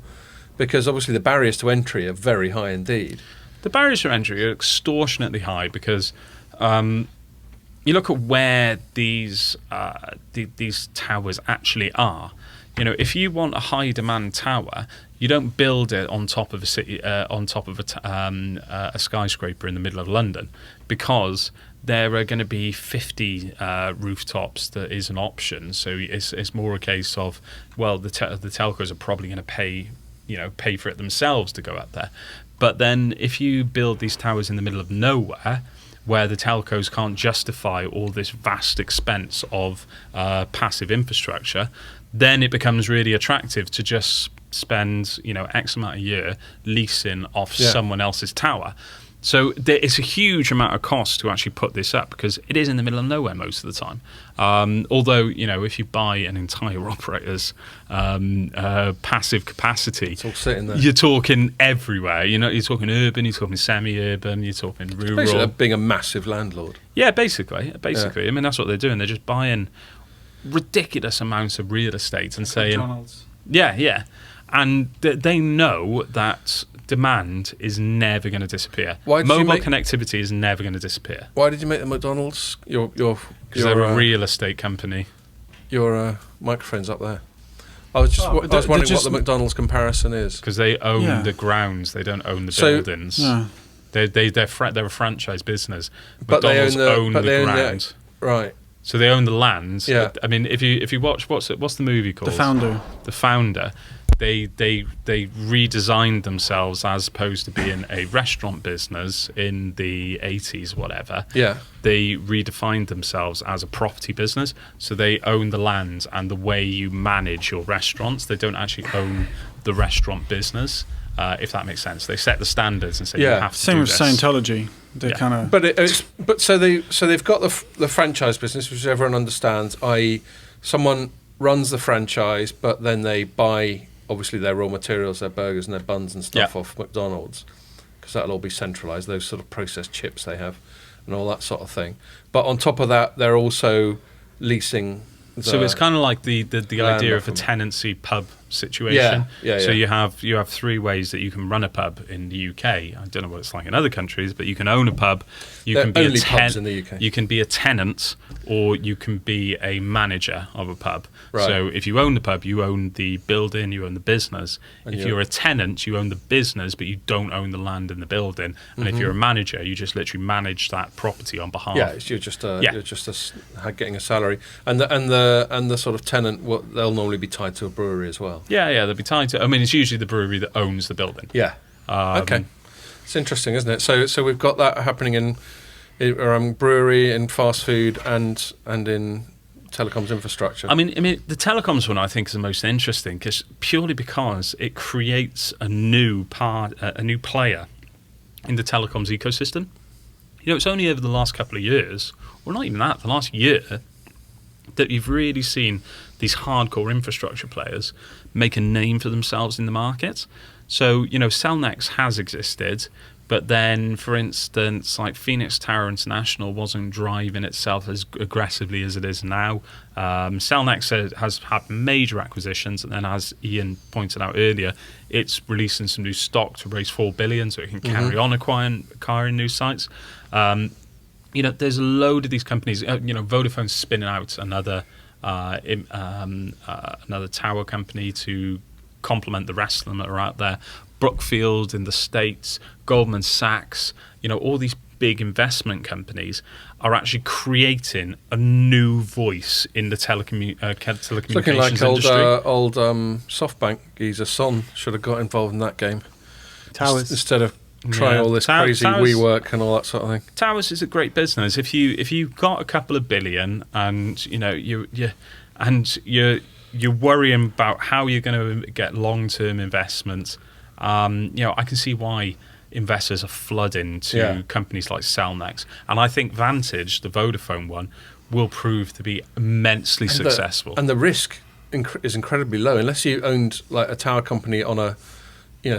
because obviously the barriers to entry are very high indeed. The barriers to entry are extortionately high because you look at where these towers actually are. If you want a high demand tower, you don't build it on top of a city, on top of a skyscraper in the middle of London, because there are going to be 50 rooftops that is an option. So it's more a case of, well, the telcos are probably going to pay for it themselves to go up there. But then if you build these towers in the middle of nowhere, where the telcos can't justify all this vast expense of passive infrastructure, then it becomes really attractive to just spend X amount a year leasing off someone else's tower. So it's a huge amount of cost to actually put this up, because it is in the middle of nowhere most of the time. Although, if you buy an entire operator's passive capacity, it's all sitting there. You're talking everywhere. You're talking urban, you're talking semi-urban, you're talking rural. It's basically being a massive landlord. Yeah, basically. I mean, that's what they're doing. They're just buying ridiculous amounts of real estate and saying... McDonald's. Yeah. And they know that demand is never going to disappear. Mobile connectivity is never going to disappear. Why did you make the McDonald's? Because they're a real estate company. Your microphone's up there. I was wondering what the McDonald's comparison is. Because they own the grounds, they don't own the buildings. Yeah. They're a franchise business. But McDonald's own the ground. Right. So they own the lands. Yeah. I mean, if you watch what's the movie called? The Founder. They redesigned themselves as opposed to being a restaurant business in the 80s, whatever. Yeah. They redefined themselves as a property business. So they own the land and the way you manage your restaurants. They don't actually own the restaurant business, if that makes sense. They set the standards and say you have to Same do with this. Scientology. They kind of. So they've got the franchise business, which everyone understands. I.e., someone runs the franchise, but then they buy obviously their raw materials, their burgers and their buns and stuff off McDonald's, because that'll all be centralised. Those sort of processed chips they have, and all that sort of thing. But on top of that, they're also leasing. So it's kind of like the idea of a tenancy pub situation. Yeah. So you have three ways that you can run a pub in the UK. I don't know what it's like in other countries, but you can own a pub. You can be pubs in the UK. You can be a tenant, or you can be a manager of a pub. Right. So if you own the pub, you own the building, you own the business. And if you're a tenant, you own the business, but you don't own the land in the building. And if you're a manager, you just literally manage that property on behalf. Yeah, you're just getting a salary, and the sort of tenant, they'll normally be tied to a brewery as well. Yeah, they'll be tied to. I mean, it's usually the brewery that owns the building. Yeah. Okay. It's interesting, isn't it? So we've got that happening in brewery, in fast food, and in telecoms infrastructure. I mean, the telecoms one I think is the most interesting, purely because it creates a new player in the telecoms ecosystem. It's only over the last couple of years, or not even that, the last year, that you've really seen these hardcore infrastructure players make a name for themselves in the market. So, Cellnex has existed, but then, for instance, like Phoenix Tower International wasn't driving itself as aggressively as it is now. Cellnex has had major acquisitions, and then, as Ian pointed out earlier, it's releasing some new stock to raise $4 billion so it can carry on acquiring new sites. There's a load of these companies. Vodafone's spinning out another tower company to complement the rest of them that are out there. Brookfield in the States, Goldman Sachs, all these big investment companies are actually creating a new voice in the telecommunications looking like industry. old SoftBank geezer Son should have got involved in that game. Towers. Instead of trying all this crazy WeWork and all that sort of thing. Towers is a great business. If you got a couple of billion and and you're worrying about how you're going to get long-term investment. I can see why investors are flooding to companies like Cellnex, and I think Vantage, the Vodafone one, will prove to be immensely successful. And the risk is incredibly low, unless you owned like a tower company on a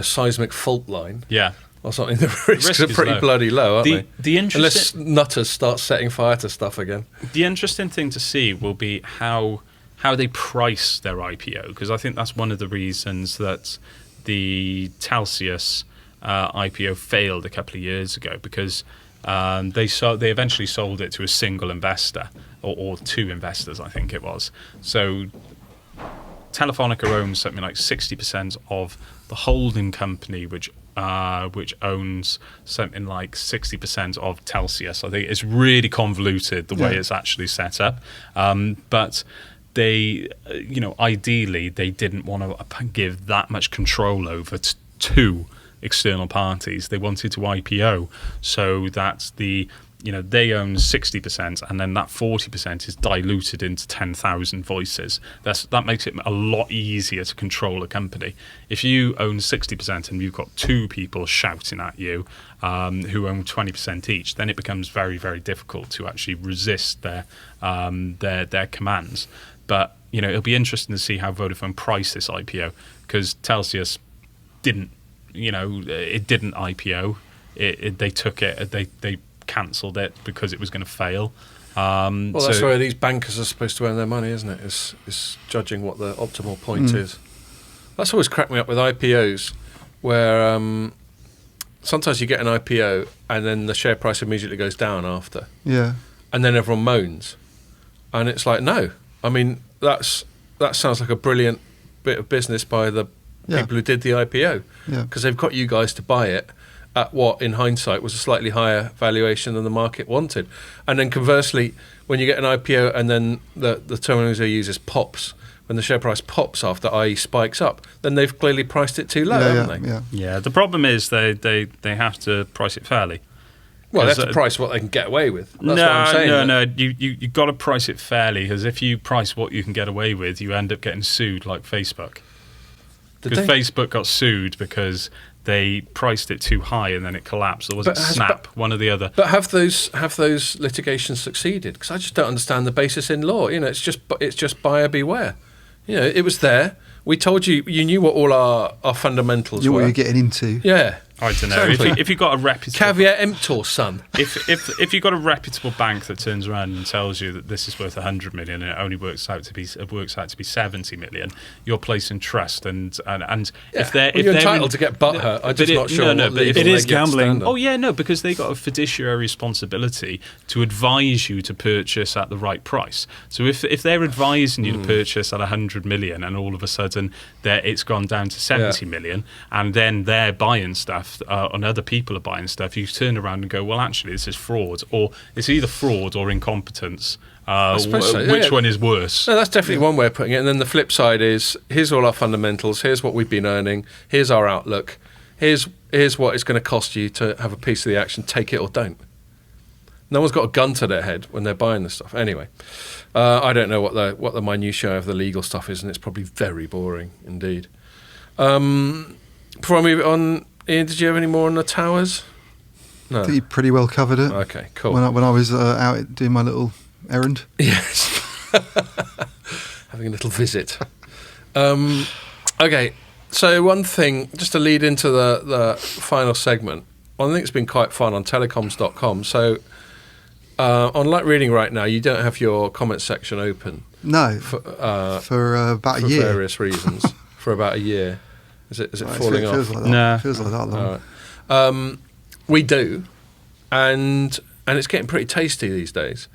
seismic fault line. Yeah. Or something. The risks are pretty bloody low, aren't they? Unless nutters start setting fire to stuff again. The interesting thing to see will be how they price their IPO, because I think that's one of the reasons that the Telxius IPO failed a couple of years ago, because they eventually sold it to a single investor, or two investors, I think it was. So Telefonica owns something like 60% of the holding company, which owns something like 60% of Telxius. I think it's really convoluted the way it's actually set up, but they, ideally they didn't want to give that much control over to external parties. They wanted to IPO so that they own 60%, and then that 40% is diluted into 10,000 voices. That makes it a lot easier to control a company. If you own 60% and you've got two people shouting at you who own 20% each, then it becomes very, very difficult to actually resist their commands. But it'll be interesting to see how Vodafone price this IPO, because Telxius didn't IPO. They took it. They cancelled it because it was going to fail. That's where these bankers are supposed to earn their money, isn't it? Is judging what the optimal point is. That's always cracked me up with IPOs, where sometimes you get an IPO and then the share price immediately goes down after. Yeah. And then everyone moans. And it's like, no. I mean, that sounds like a brilliant bit of business by the people who did the IPO. Because they've got you guys to buy it at what, in hindsight, was a slightly higher valuation than the market wanted. And then conversely, when you get an IPO and then the terminology they use is pops, when the share price pops after, i.e. spikes up, then they've clearly priced it too low, haven't they? Yeah, the problem is they have to price it fairly. Well, they have to price what they can get away with. That's what I'm saying. No. You got to price it fairly, because if you price what you can get away with, you end up getting sued like Facebook. Because Facebook got sued because they priced it too high and then it collapsed. Or was it Snap? One or the other. But have those litigations succeeded? Because I just don't understand the basis in law. It's just buyer beware. It was there. We told you. You knew what all our fundamentals were. What you're getting into. Yeah. I don't know. If you've got a reputable caveat emptor, son. If you've got a reputable bank that turns around and tells you that this is worth 100 million and it only works out to be 70 million, you're placing trust and if they're entitled to get butthurt. I'm just not sure. But it is gambling. Oh yeah, no, because they got a fiduciary responsibility to advise you to purchase at the right price. So if they're advising you to purchase at 100 million and all of a sudden it's gone down to 70 million, and then they're buying stuff. And other people are buying stuff, you turn around and go, well, actually, this is fraud, or it's either fraud or incompetence. Which one is worse? No, that's definitely one way of putting it. And then the flip side is, here's all our fundamentals, here's what we've been earning, here's our outlook, here's what it's going to cost you to have a piece of the action, take it or don't. No one's got a gun to their head when they're buying this stuff. Anyway, I don't know what the minutiae of the legal stuff is, and it's probably very boring indeed. Before I move it on, Ian, did you have any more on the towers? No. I think you pretty well covered it. Okay, cool. When I was out doing my little errand. Yes. Having a little visit. Okay, so one thing, just to lead into the final segment, I think it's been quite fun on Telecoms.com. So on Light Reading right now, you don't have your comment section open. No, for about a year. For various reasons, for about a year. Is it falling off? Feels like that. No. Feels like that long. Right. We do, and it's getting pretty tasty these days.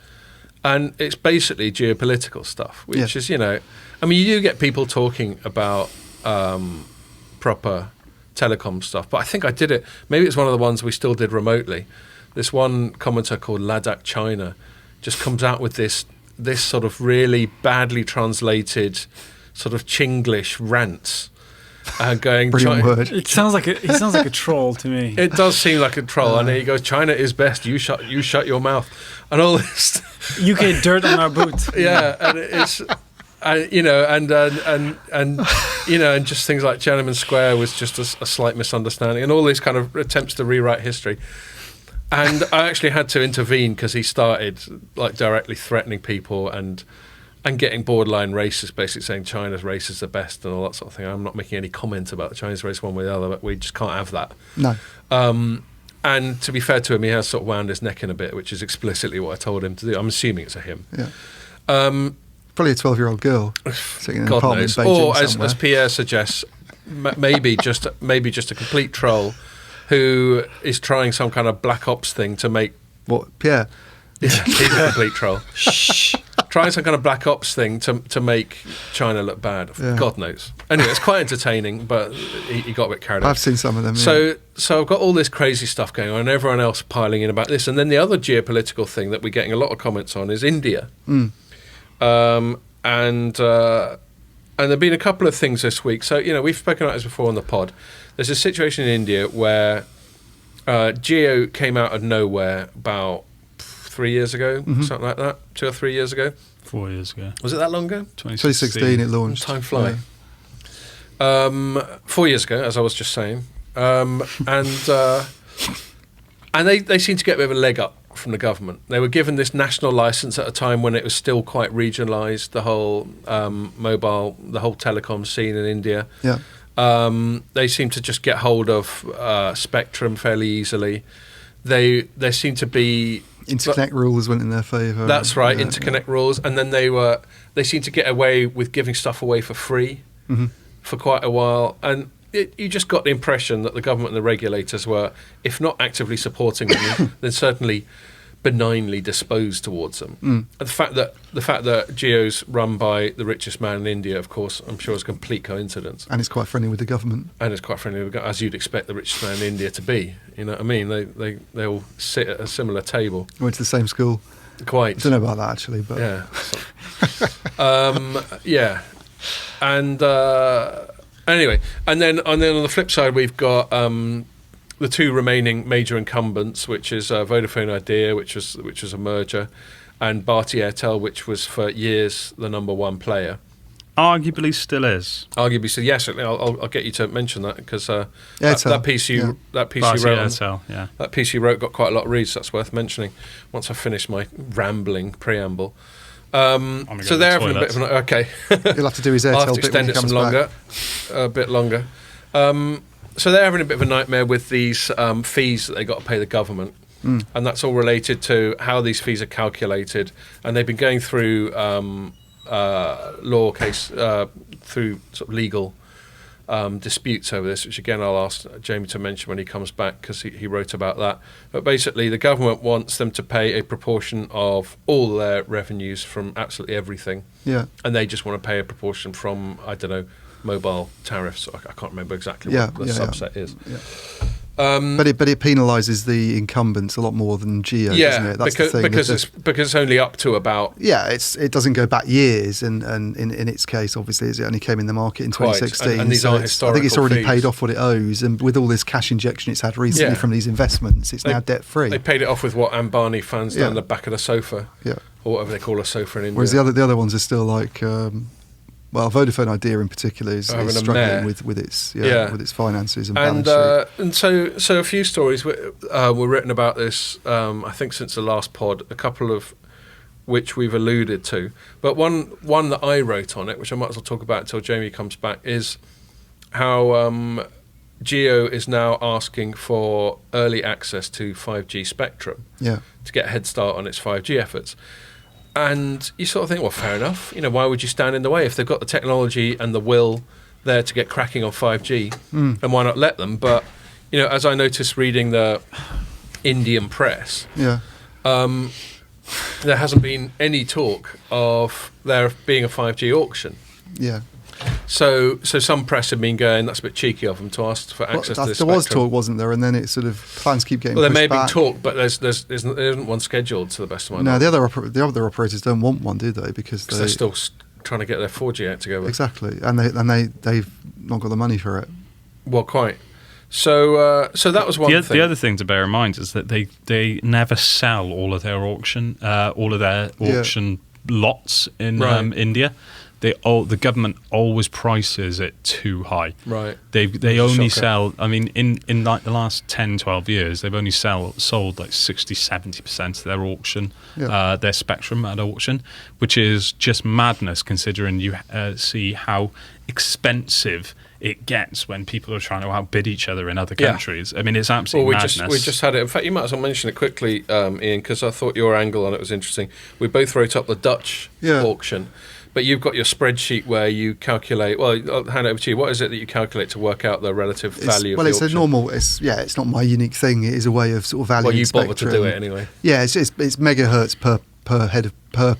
And it's basically geopolitical stuff, which is, you do get people talking about proper telecom stuff, but I think I did it. Maybe it's one of the ones we still did remotely. This one commenter called Ladakh China just comes out with this sort of really badly translated sort of Chinglish rants. Going brilliant word. He sounds like a troll to me. It does seem like a troll, and he goes, "China is best. You shut your mouth," and all this. You get dirt on our boots. Yeah, and you know, and you know, and just things like Tiananmen Square was just a slight misunderstanding, and all these kind of attempts to rewrite history. And I actually had to intervene because he started like directly threatening people and getting borderline racist, basically saying China's race is the best and all that sort of thing. I'm not making any comment about the Chinese race one way or the other, but we just can't have that. No. And to be fair to him, he has sort of wound his neck in a bit, which is explicitly what I told him to do. I'm assuming it's a him. Yeah. Probably a 12-year-old girl sitting in an God apartment knows. in Beijing Or as Pierre suggests, maybe just a complete troll who is trying some kind of black ops thing to make... What, Pierre? Yeah, he's a complete troll. Trying some kind of black ops thing to make China look bad. Yeah. God knows. Anyway, it's quite entertaining, but he got a bit carried away. I've seen some of them. So I've got all this crazy stuff going on, and everyone else piling in about this. And then the other geopolitical thing that we're getting a lot of comments on is India. And there've been a couple of things this week. So, you know, we've spoken about this before on the pod. There's a situation in India where Jio came out of nowhere about 3 years ago, something like that, 2 or 3 years ago. 4 years ago. Was it that long ago? 2016 it launched. Time fly. Yeah. 4 years ago, as I was just saying. And they seem to get a bit of a leg up from the government. They were given this national license at a time when it was still quite regionalised, the whole mobile, the whole telecom scene in India. Yeah. They seem to just get hold of spectrum fairly easily. There seem to be... Interconnect rules went in their favour. That's right, interconnect rules. And then they seem to get away with giving stuff away for free for quite a while. And you just got the impression that the government and the regulators were, if not actively supporting them, then certainly benignly disposed towards them. And the fact that Jio's run by the richest man in India, of course, I'm sure is a complete coincidence. And it's quite friendly with the government. And it's quite friendly, as you'd expect the richest man in India to be. You know what I mean? They all sit at a similar table. Went to the same school. Quite. I don't know about that actually, but yeah. Yeah. And anyway, and then on the flip side, we've got the two remaining major incumbents, which is Vodafone Idea, which was a merger, and Bharti Airtel, which was for years the number one player. Arguably still is. Arguably still, yes. I'll get you to mention that because that piece you wrote, Airtel, that piece you wrote got quite a lot of reads. So that's worth mentioning. Once I finish my rambling preamble. So they're having a bit of an okay. He'll have to do his Airtel. I'll have to extend it some longer, a bit longer. So they're having a bit of a nightmare with these fees that they got to pay the government, and that's all related to how these fees are calculated. And they've been going through law case through sort of legal disputes over this, which again I'll ask Jamie to mention when he comes back because he wrote about that. But basically, the government wants them to pay a proportion of all their revenues from absolutely everything, and they just want to pay a proportion from, I don't know, mobile tariffs. I can't remember exactly what the subset is. Yeah. But it penalises the incumbents a lot more than Jio, doesn't it? That's the thing. Because it's only up to about... Yeah, it doesn't go back years, and in its case, obviously, it only came in the market in 2016. And these are historical I think it's already fees. paid off what it owes, and with all this cash injection it's had recently from these investments, it's now debt-free. They paid it off with what Ambani funds down the back of the sofa, or whatever they call a sofa in India. Whereas the other ones are still like... Well, Vodafone Idea in particular is struggling with its finances and balance sheet. And so a few stories were written about this. I think since the last pod, a couple of which we've alluded to, but one that I wrote on it, which I might as well talk about until Jamie comes back, is how Jio is now asking for early access to 5G spectrum to get a head start on its 5G efforts. And you sort of think, well, fair enough. You know, why would you stand in the way if they've got the technology and the will there to get cracking on 5G? And why not let them? But you know, as I noticed reading the Indian press, there hasn't been any talk of there being a 5G auction. Yeah. So some press have been going, that's a bit cheeky of them to ask for access to this There was spectrum. talk, wasn't there? And then it sort of, plans keep getting pushed back. Well, there may be talk, but there isn't one scheduled to the best of my knowledge. No, the other operators don't want one, do they? Because they're still trying to get their 4G act together. Exactly, and they've not got the money for it. Well, quite. So that was one thing. The other thing to bear in mind is that they never sell all of their auction lots in India. the government always prices it too high. Right. They only sell. I mean, in like the last 10, 12 years, they've only sold like 60-70% of their auction, their spectrum at auction, which is just madness considering you see how expensive it gets when people are trying to outbid each other in other countries. I mean, it's absolutely madness. We just had it. In fact, you might as well mention it quickly, Ian, because I thought your angle on it was interesting. We both wrote up the Dutch auction, but you've got your spreadsheet where you calculate. Well, I'll hand it over to you. What is it that you calculate to work out the relative value of the auction? It's a normal. It's not my unique thing. It is a way of sort of valuing. Well, you spectrum. bother to do it anyway. Yeah, it's megahertz per head of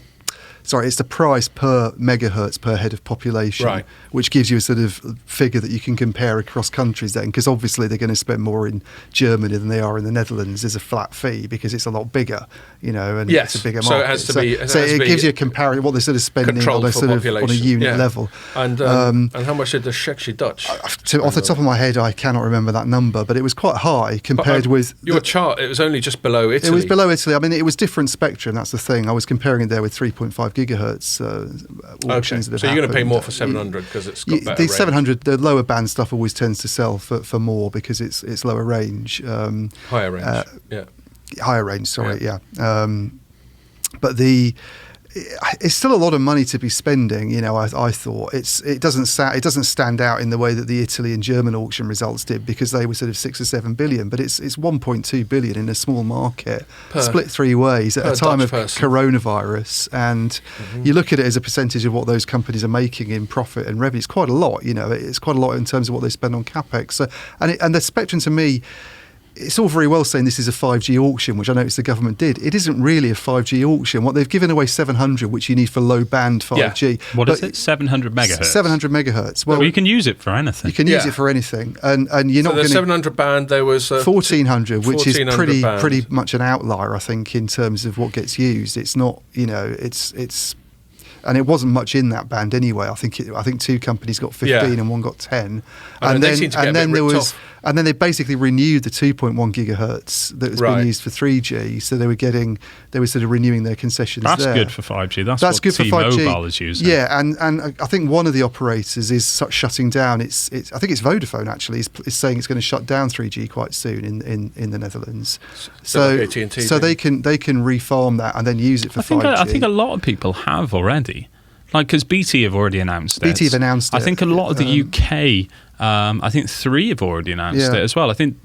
Sorry, it's the price per megahertz per head of population, which gives you a sort of figure that you can compare across countries then, because obviously they're going to spend more in Germany than they are in the Netherlands. There's a flat fee because it's a lot bigger, and it's a bigger market. So it has to be. It gives you a comparison what they're sort of spending on a unit level. And how much did the Czech Dutch? Off the top of my head, I cannot remember that number, but it was quite high compared with your chart. It was only just below Italy. It was below Italy. I mean, it was different spectrum. That's the thing. I was comparing it there with 3.5 gigahertz auctions that have So you're going to pay happened. more for 700 because it's got better the range. 700, the lower band stuff always tends to sell for more because it's lower range. Higher range, higher range. Sorry, but it's still a lot of money to be spending. I thought it doesn't stand out in the way that the Italy and German auction results did because they were sort of 6 or 7 billion, but it's 1.2 billion in a small market, split three ways at a time of coronavirus, and you look at it as a percentage of what those companies are making in profit and revenue. It's quite a lot. It's quite a lot in terms of what they spend on capex. So, and the spectrum to me. It's all very well saying this is a 5G auction, which I noticed the government did. It isn't really a 5G auction. What they've given away 700, which you need for low band 5G. Yeah. What is it? 700 megahertz. 700 megahertz. Well, you can use it for anything. You can use it for anything, and you're not going to. 700 band. There was 1400, which is pretty band. much an outlier, I think, in terms of what gets used. It's not, it's. And it wasn't much in that band anyway. I think two companies got 15 and one got 10. And then they basically renewed the 2.1 gigahertz that was being used for 3G. So they were sort of renewing their concessions. That's there. Good for 5G. That's what good T-Mobile for 5G. is using. Yeah, and I think one of the operators is shutting down. I think it's Vodafone actually is saying it's going to shut down 3G quite soon in the Netherlands. So like AT&T they can refarm that and then use it for 5G. I think a lot of people have already. Because BT have already announced it. BT have announced it. I think a lot of the UK, I think 3 have already announced it as well. I think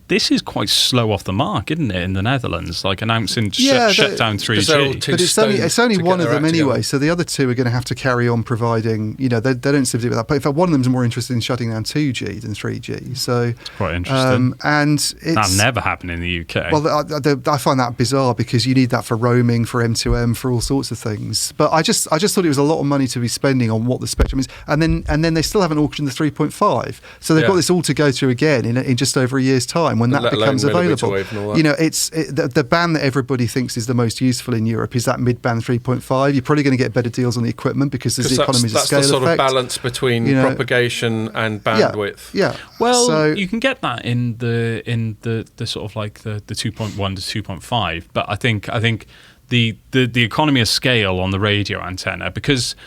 this is quite slow off the mark, isn't it, in the Netherlands? Like announcing shut down 3G. But it's only one of them anyway. So the other two are going to have to carry on providing. They don't seem to do that. But in fact, one of them is more interested in shutting down 2G than 3G. So it's quite interesting. And that'll never happen in the UK. Well, I find that bizarre because you need that for roaming, for M2M, for all sorts of things. But I just thought it was a lot of money to be spending on what the spectrum is, and then they still haven't auctioned the 3.5. So they've got this all to go through again in just over a year's time when that becomes available. The band that everybody thinks is the most useful in Europe is that mid-band 3.5. You're probably going to get better deals on the equipment because there's the economies of scale effect. That's the sort effect. of balance between propagation and bandwidth. Yeah. Well, so, you can get that in the sort of like the 2.1 to 2.5, but I think the economy of scale on the radio antenna, because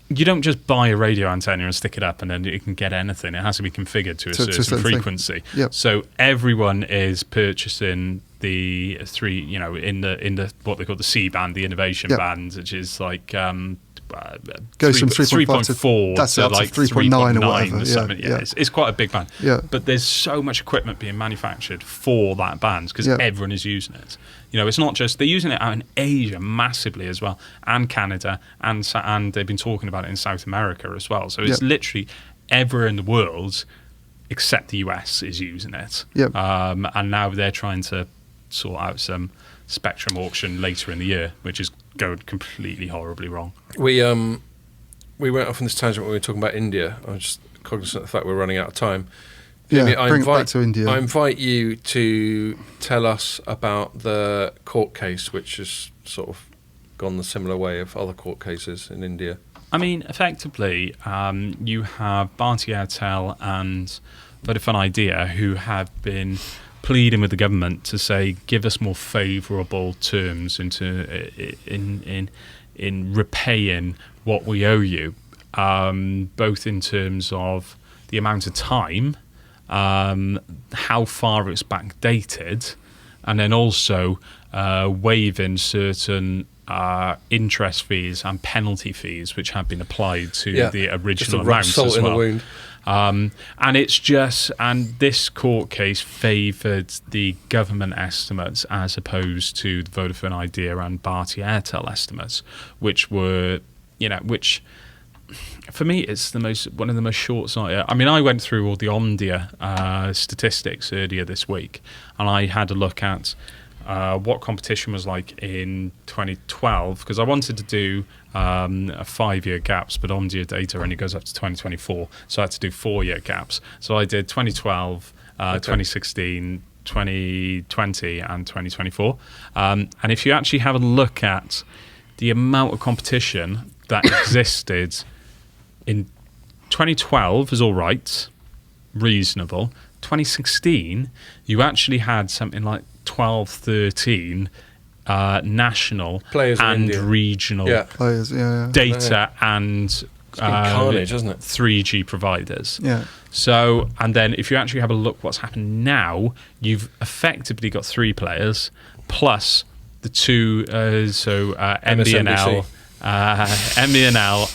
you don't just buy a radio antenna and stick it up and then you can get anything. It has to be configured to a certain frequency. Yep. So everyone is purchasing the 3, in the what they call the C band, the innovation band, which is like goes from 3.4 to like 3.9 or whatever. It's quite a big band. Yeah. But there's so much equipment being manufactured for that band because everyone is using it. It's not just they're using it out in Asia massively as well, and Canada, and they've been talking about it in South America as well. So it's literally everywhere in the world except the US is using it. Yep. And now they're trying to sort out some spectrum auction later in the year, which is going completely horribly wrong. We went off on this tangent when we were talking about India. I'm just cognizant of the fact we're running out of time. Bring it back to India. I invite you to tell us about the court case, which has sort of gone the similar way of other court cases in India. I mean, effectively, you have Bharti Airtel and Vodafone Idea who have been pleading with the government to say, give us more favourable terms in repaying what we owe you, both in terms of the amount of time, how far it's backdated, and then also waiving certain interest fees and penalty fees which have been applied to the original amounts as well. And it's just, and this court case favoured the government estimates as opposed to the Vodafone Idea and Bharti Airtel estimates, which were, which for me it's one of the most short-sighted. I mean, I went through all the Omdia statistics earlier this week, and I had a look at what competition was like in 2012, because I wanted to do a 5-year gaps, but Omdia data only goes up to 2024, so I had to do 4-year gaps. So I did 2012, 2016, 2020 and 2024. And if you actually have a look at the amount of competition that existed in 2012 is all right, reasonable. 2016, you actually had something like 12, 13 national players and regional players, data and carnage, hasn't it? 3G providers. Yeah. So, and then if you actually have a look what's happened now, you've effectively got 3 players plus the 2, MBNL,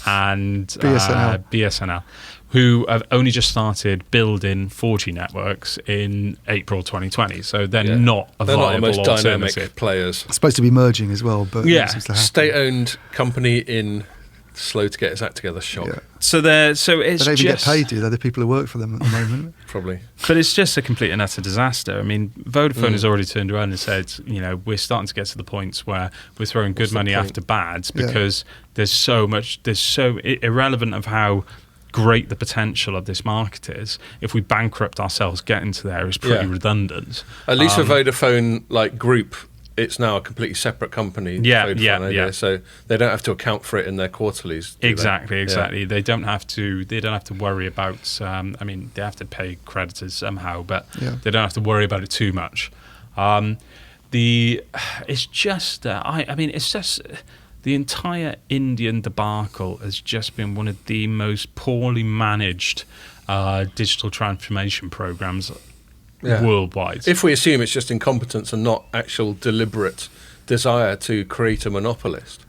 and BSNL, who have only just started building 4G networks in April 2020 . So they're not a they're viable not the most alternative. dynamic players. It's supposed to be merging as well, but state-owned company in slow to get its act together shop. Yeah. So it's they don't even just get paid, do they? The people who work for them at the moment. Probably. But it's just a complete and utter disaster. I mean, Vodafone has already turned around and said, we're starting to get to the points where we're throwing good money after bad because there's so irrelevant of how great the potential of this market is. If we bankrupt ourselves, getting to there is pretty redundant. At least for Vodafone group, it's now a completely separate company. So they don't have to account for it in their quarterlies. Exactly. They don't have to worry about. They have to pay creditors somehow, but they don't have to worry about it too much. It's just the entire Indian debacle has just been one of the most poorly managed digital transformation programs worldwide. If we assume it's just incompetence and not actual deliberate desire to create a monopolist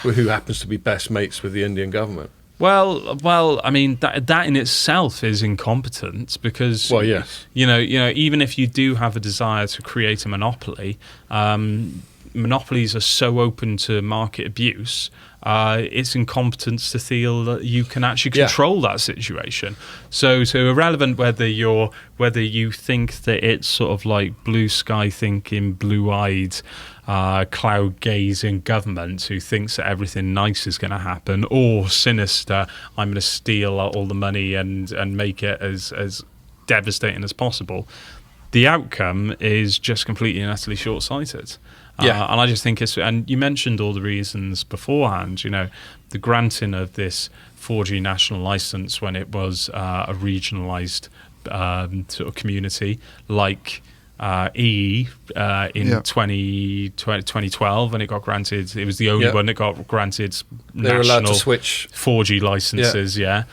who happens to be best mates with the Indian government. Well, I mean that in itself is incompetence because even if you do have a desire to create a monopoly, monopolies are so open to market abuse. It's incompetence to feel that you can actually control that situation. So irrelevant whether you think that it's sort of like blue sky thinking, blue-eyed, cloud gazing government who thinks that everything nice is going to happen, or sinister, I'm going to steal all the money and make it as devastating as possible. The outcome is just completely and utterly short-sighted. And I just think and you mentioned all the reasons beforehand, the granting of this 4G national license when it was a regionalised sort of community like EE in 2012 when it got granted. It was the only one that got granted they were allowed to switch 4G licenses. That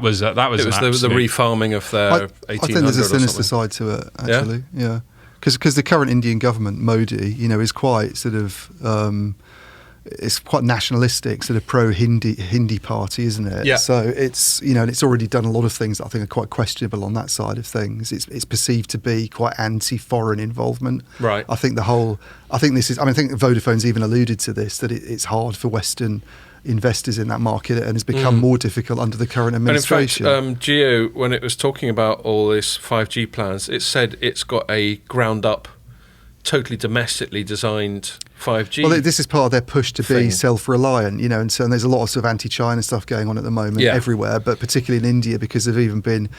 was it was the refarming of their 1800 I think there's a sinister side to it, actually. Because the current Indian government, Modi, is quite sort of it's quite nationalistic, sort of pro-Hindi party, isn't it? Yeah. So it's and it's already done a lot of things that I think are quite questionable on that side of things. It's perceived to be quite anti-foreign involvement. Right. I think Vodafone's even alluded to this, that it's hard for Western investors in that market and has become more difficult under the current administration. And in fact, Jio, when it was talking about all this 5G plans, it said it's got a ground-up, totally domestically designed 5G. Well, this is part of their push to be self-reliant, and there's a lot of sort of anti-China stuff going on at the moment everywhere, but particularly in India because there's even been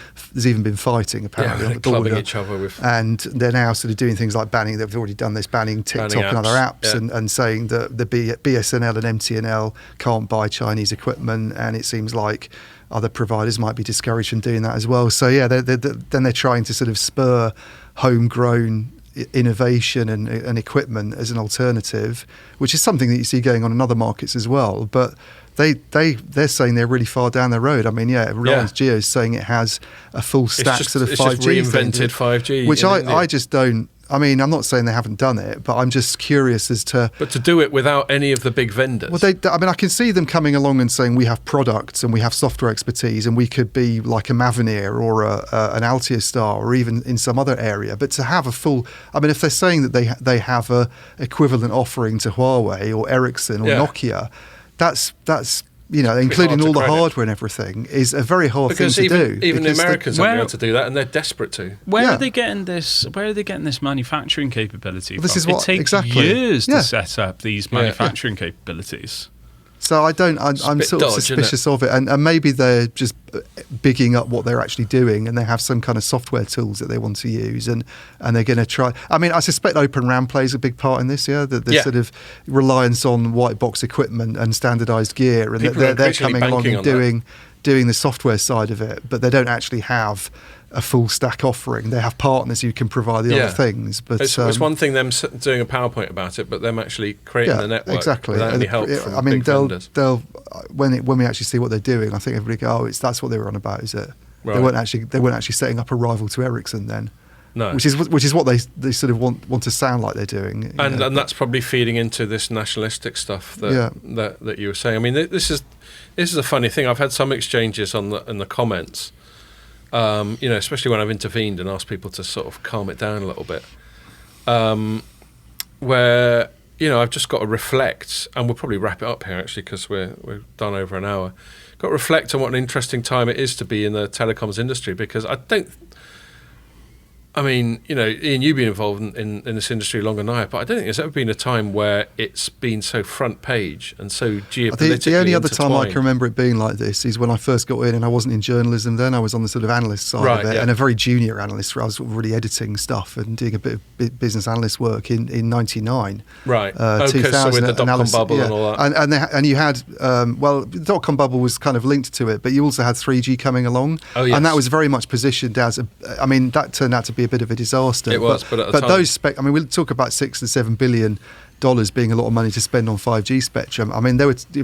fighting apparently on the border. Each other with, and they're now sort of doing things like they've already done this, banning TikTok and other apps, and saying that the BSNL and MTNL can't buy Chinese equipment, and it seems like other providers might be discouraged from doing that as well. So they're trying to sort of spur homegrown innovation and equipment as an alternative, which is something that you see going on in other markets as well. But they're saying they're really far down the road. I mean, Reliance Jio is saying it has a full stack sort of 5G just reinvented 5G, which I just don't. I mean, I'm not saying they haven't done it, but I'm just curious as to... But to do it without any of the big vendors. Well, I can see them coming along and saying we have products and we have software expertise and we could be like a Mavenir or an Altiostar or even in some other area. But to have a full... I mean, if they're saying that they have a equivalent offering to Huawei or Ericsson or Nokia, that's including all the hardware and everything, is a very hard thing to do. Even the Americans aren't able to do that, and they're desperate to. Where are they getting this? Where are they getting this manufacturing capability from? This is what, it takes years to set up these manufacturing capabilities. So I'm sort of suspicious of it, and maybe they're just bigging up what they're actually doing, and they have some kind of software tools that they want to use, and they're going to try. I mean, I suspect Open RAN plays a big part in this. The sort of reliance on white box equipment and standardized gear, and they're coming along and doing the software side of it, but they don't actually have a full stack offering. They have partners who can provide the other things. But it's one thing them doing a PowerPoint about it, but them actually creating the network without any help from big vendors. They'll when we actually see what they're doing, I think everybody go, that's what they were on about, is it? Right. They weren't actually setting up a rival to Ericsson then. No, which is what they sort of want to sound like they're doing, and that's probably feeding into this nationalistic stuff that you were saying. I mean, this is a funny thing. I've had some exchanges in the comments. Especially when I've intervened and asked people to sort of calm it down a little bit, where I've just got to reflect, and we'll probably wrap it up here actually because we're done over an hour. Got to reflect on what an interesting time it is to be in the telecoms industry, because Ian, you've been involved in this industry longer than I have, but I don't think there's ever been a time where it's been so front page and so geopolitically the only other time I can remember it being like this is when I first got in, and I wasn't in journalism then. I was on the sort of analyst side of it, and a very junior analyst, where I was sort of really editing stuff and doing a bit of business analyst work in 99. Right. 2000, so with the dot-com bubble and all that. And you had, the dot-com bubble was kind of linked to it, but you also had 3G coming along. Oh, yes. And that was very much positioned as, that turned out to be a bit of a disaster. It was, but at the time, those we'll talk about $6 and $7 billion being a lot of money to spend on 5G spectrum. I mean,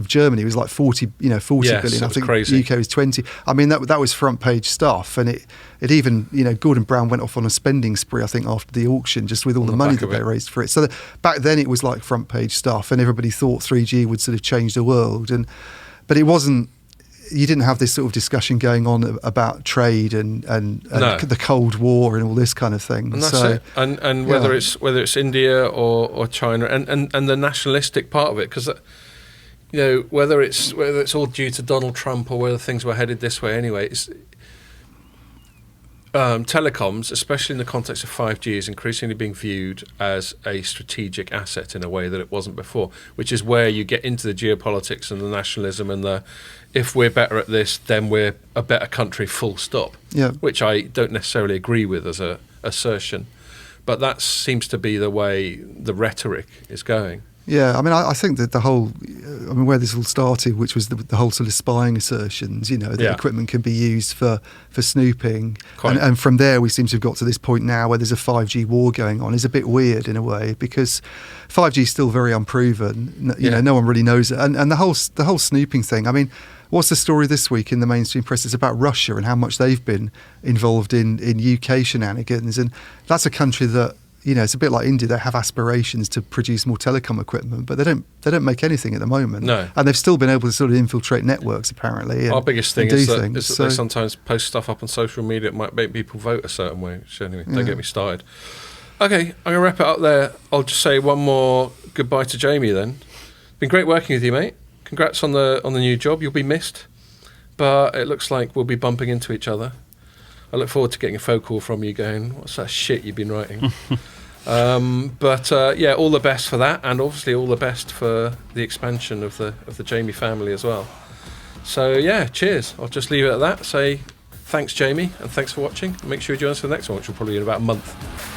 Germany was like 40 billion. I think crazy. The UK was 20. I mean, that was front page stuff, and it even Gordon Brown went off on a spending spree, I think, after the auction, just with all the money that they raised for it. So back then it was like front page stuff, and everybody thought 3G would sort of change the world, but it wasn't. You didn't have this sort of discussion going on about trade and the Cold War and all this kind of thing. And that's it. And whether it's India or China and the nationalistic part of it, because whether it's all due to Donald Trump or whether things were headed this way anyway, telecoms, especially in the context of 5G, is increasingly being viewed as a strategic asset in a way that it wasn't before, which is where you get into the geopolitics and the nationalism and if we're better at this, then we're a better country, full stop, which I don't necessarily agree with as a assertion. But that seems to be the way the rhetoric is going. Yeah, I mean, I think that where this all started, which was the whole sort of spying assertions, that equipment can be used for snooping. And from there, we seem to have got to this point now where there's a 5G war going on. Is a bit weird in a way, because 5G is still very unproven. No one really knows it. And the whole snooping thing, I mean, what's the story this week in the mainstream press? It's about Russia and how much they've been involved in UK shenanigans. And that's a country that, it's a bit like India. They have aspirations to produce more telecom equipment, but they don't make anything at the moment. No. And they've still been able to sort of infiltrate networks, apparently. Our biggest thing is that they sometimes post stuff up on social media that might make people vote a certain way. Which anyway, don't get me started. Okay, I'm going to wrap it up there. I'll just say one more goodbye to Jamie then. Been great working with you, mate. Congrats on the new job. You'll be missed, but it looks like we'll be bumping into each other. I look forward to getting a phone call from you going, what's that shit you've been writing? But all the best for that, and obviously all the best for the expansion of the Jamie family as well. So cheers. I'll just leave it at that. Say thanks, Jamie, and thanks for watching. Make sure you join us for the next one, which will probably be in about a month.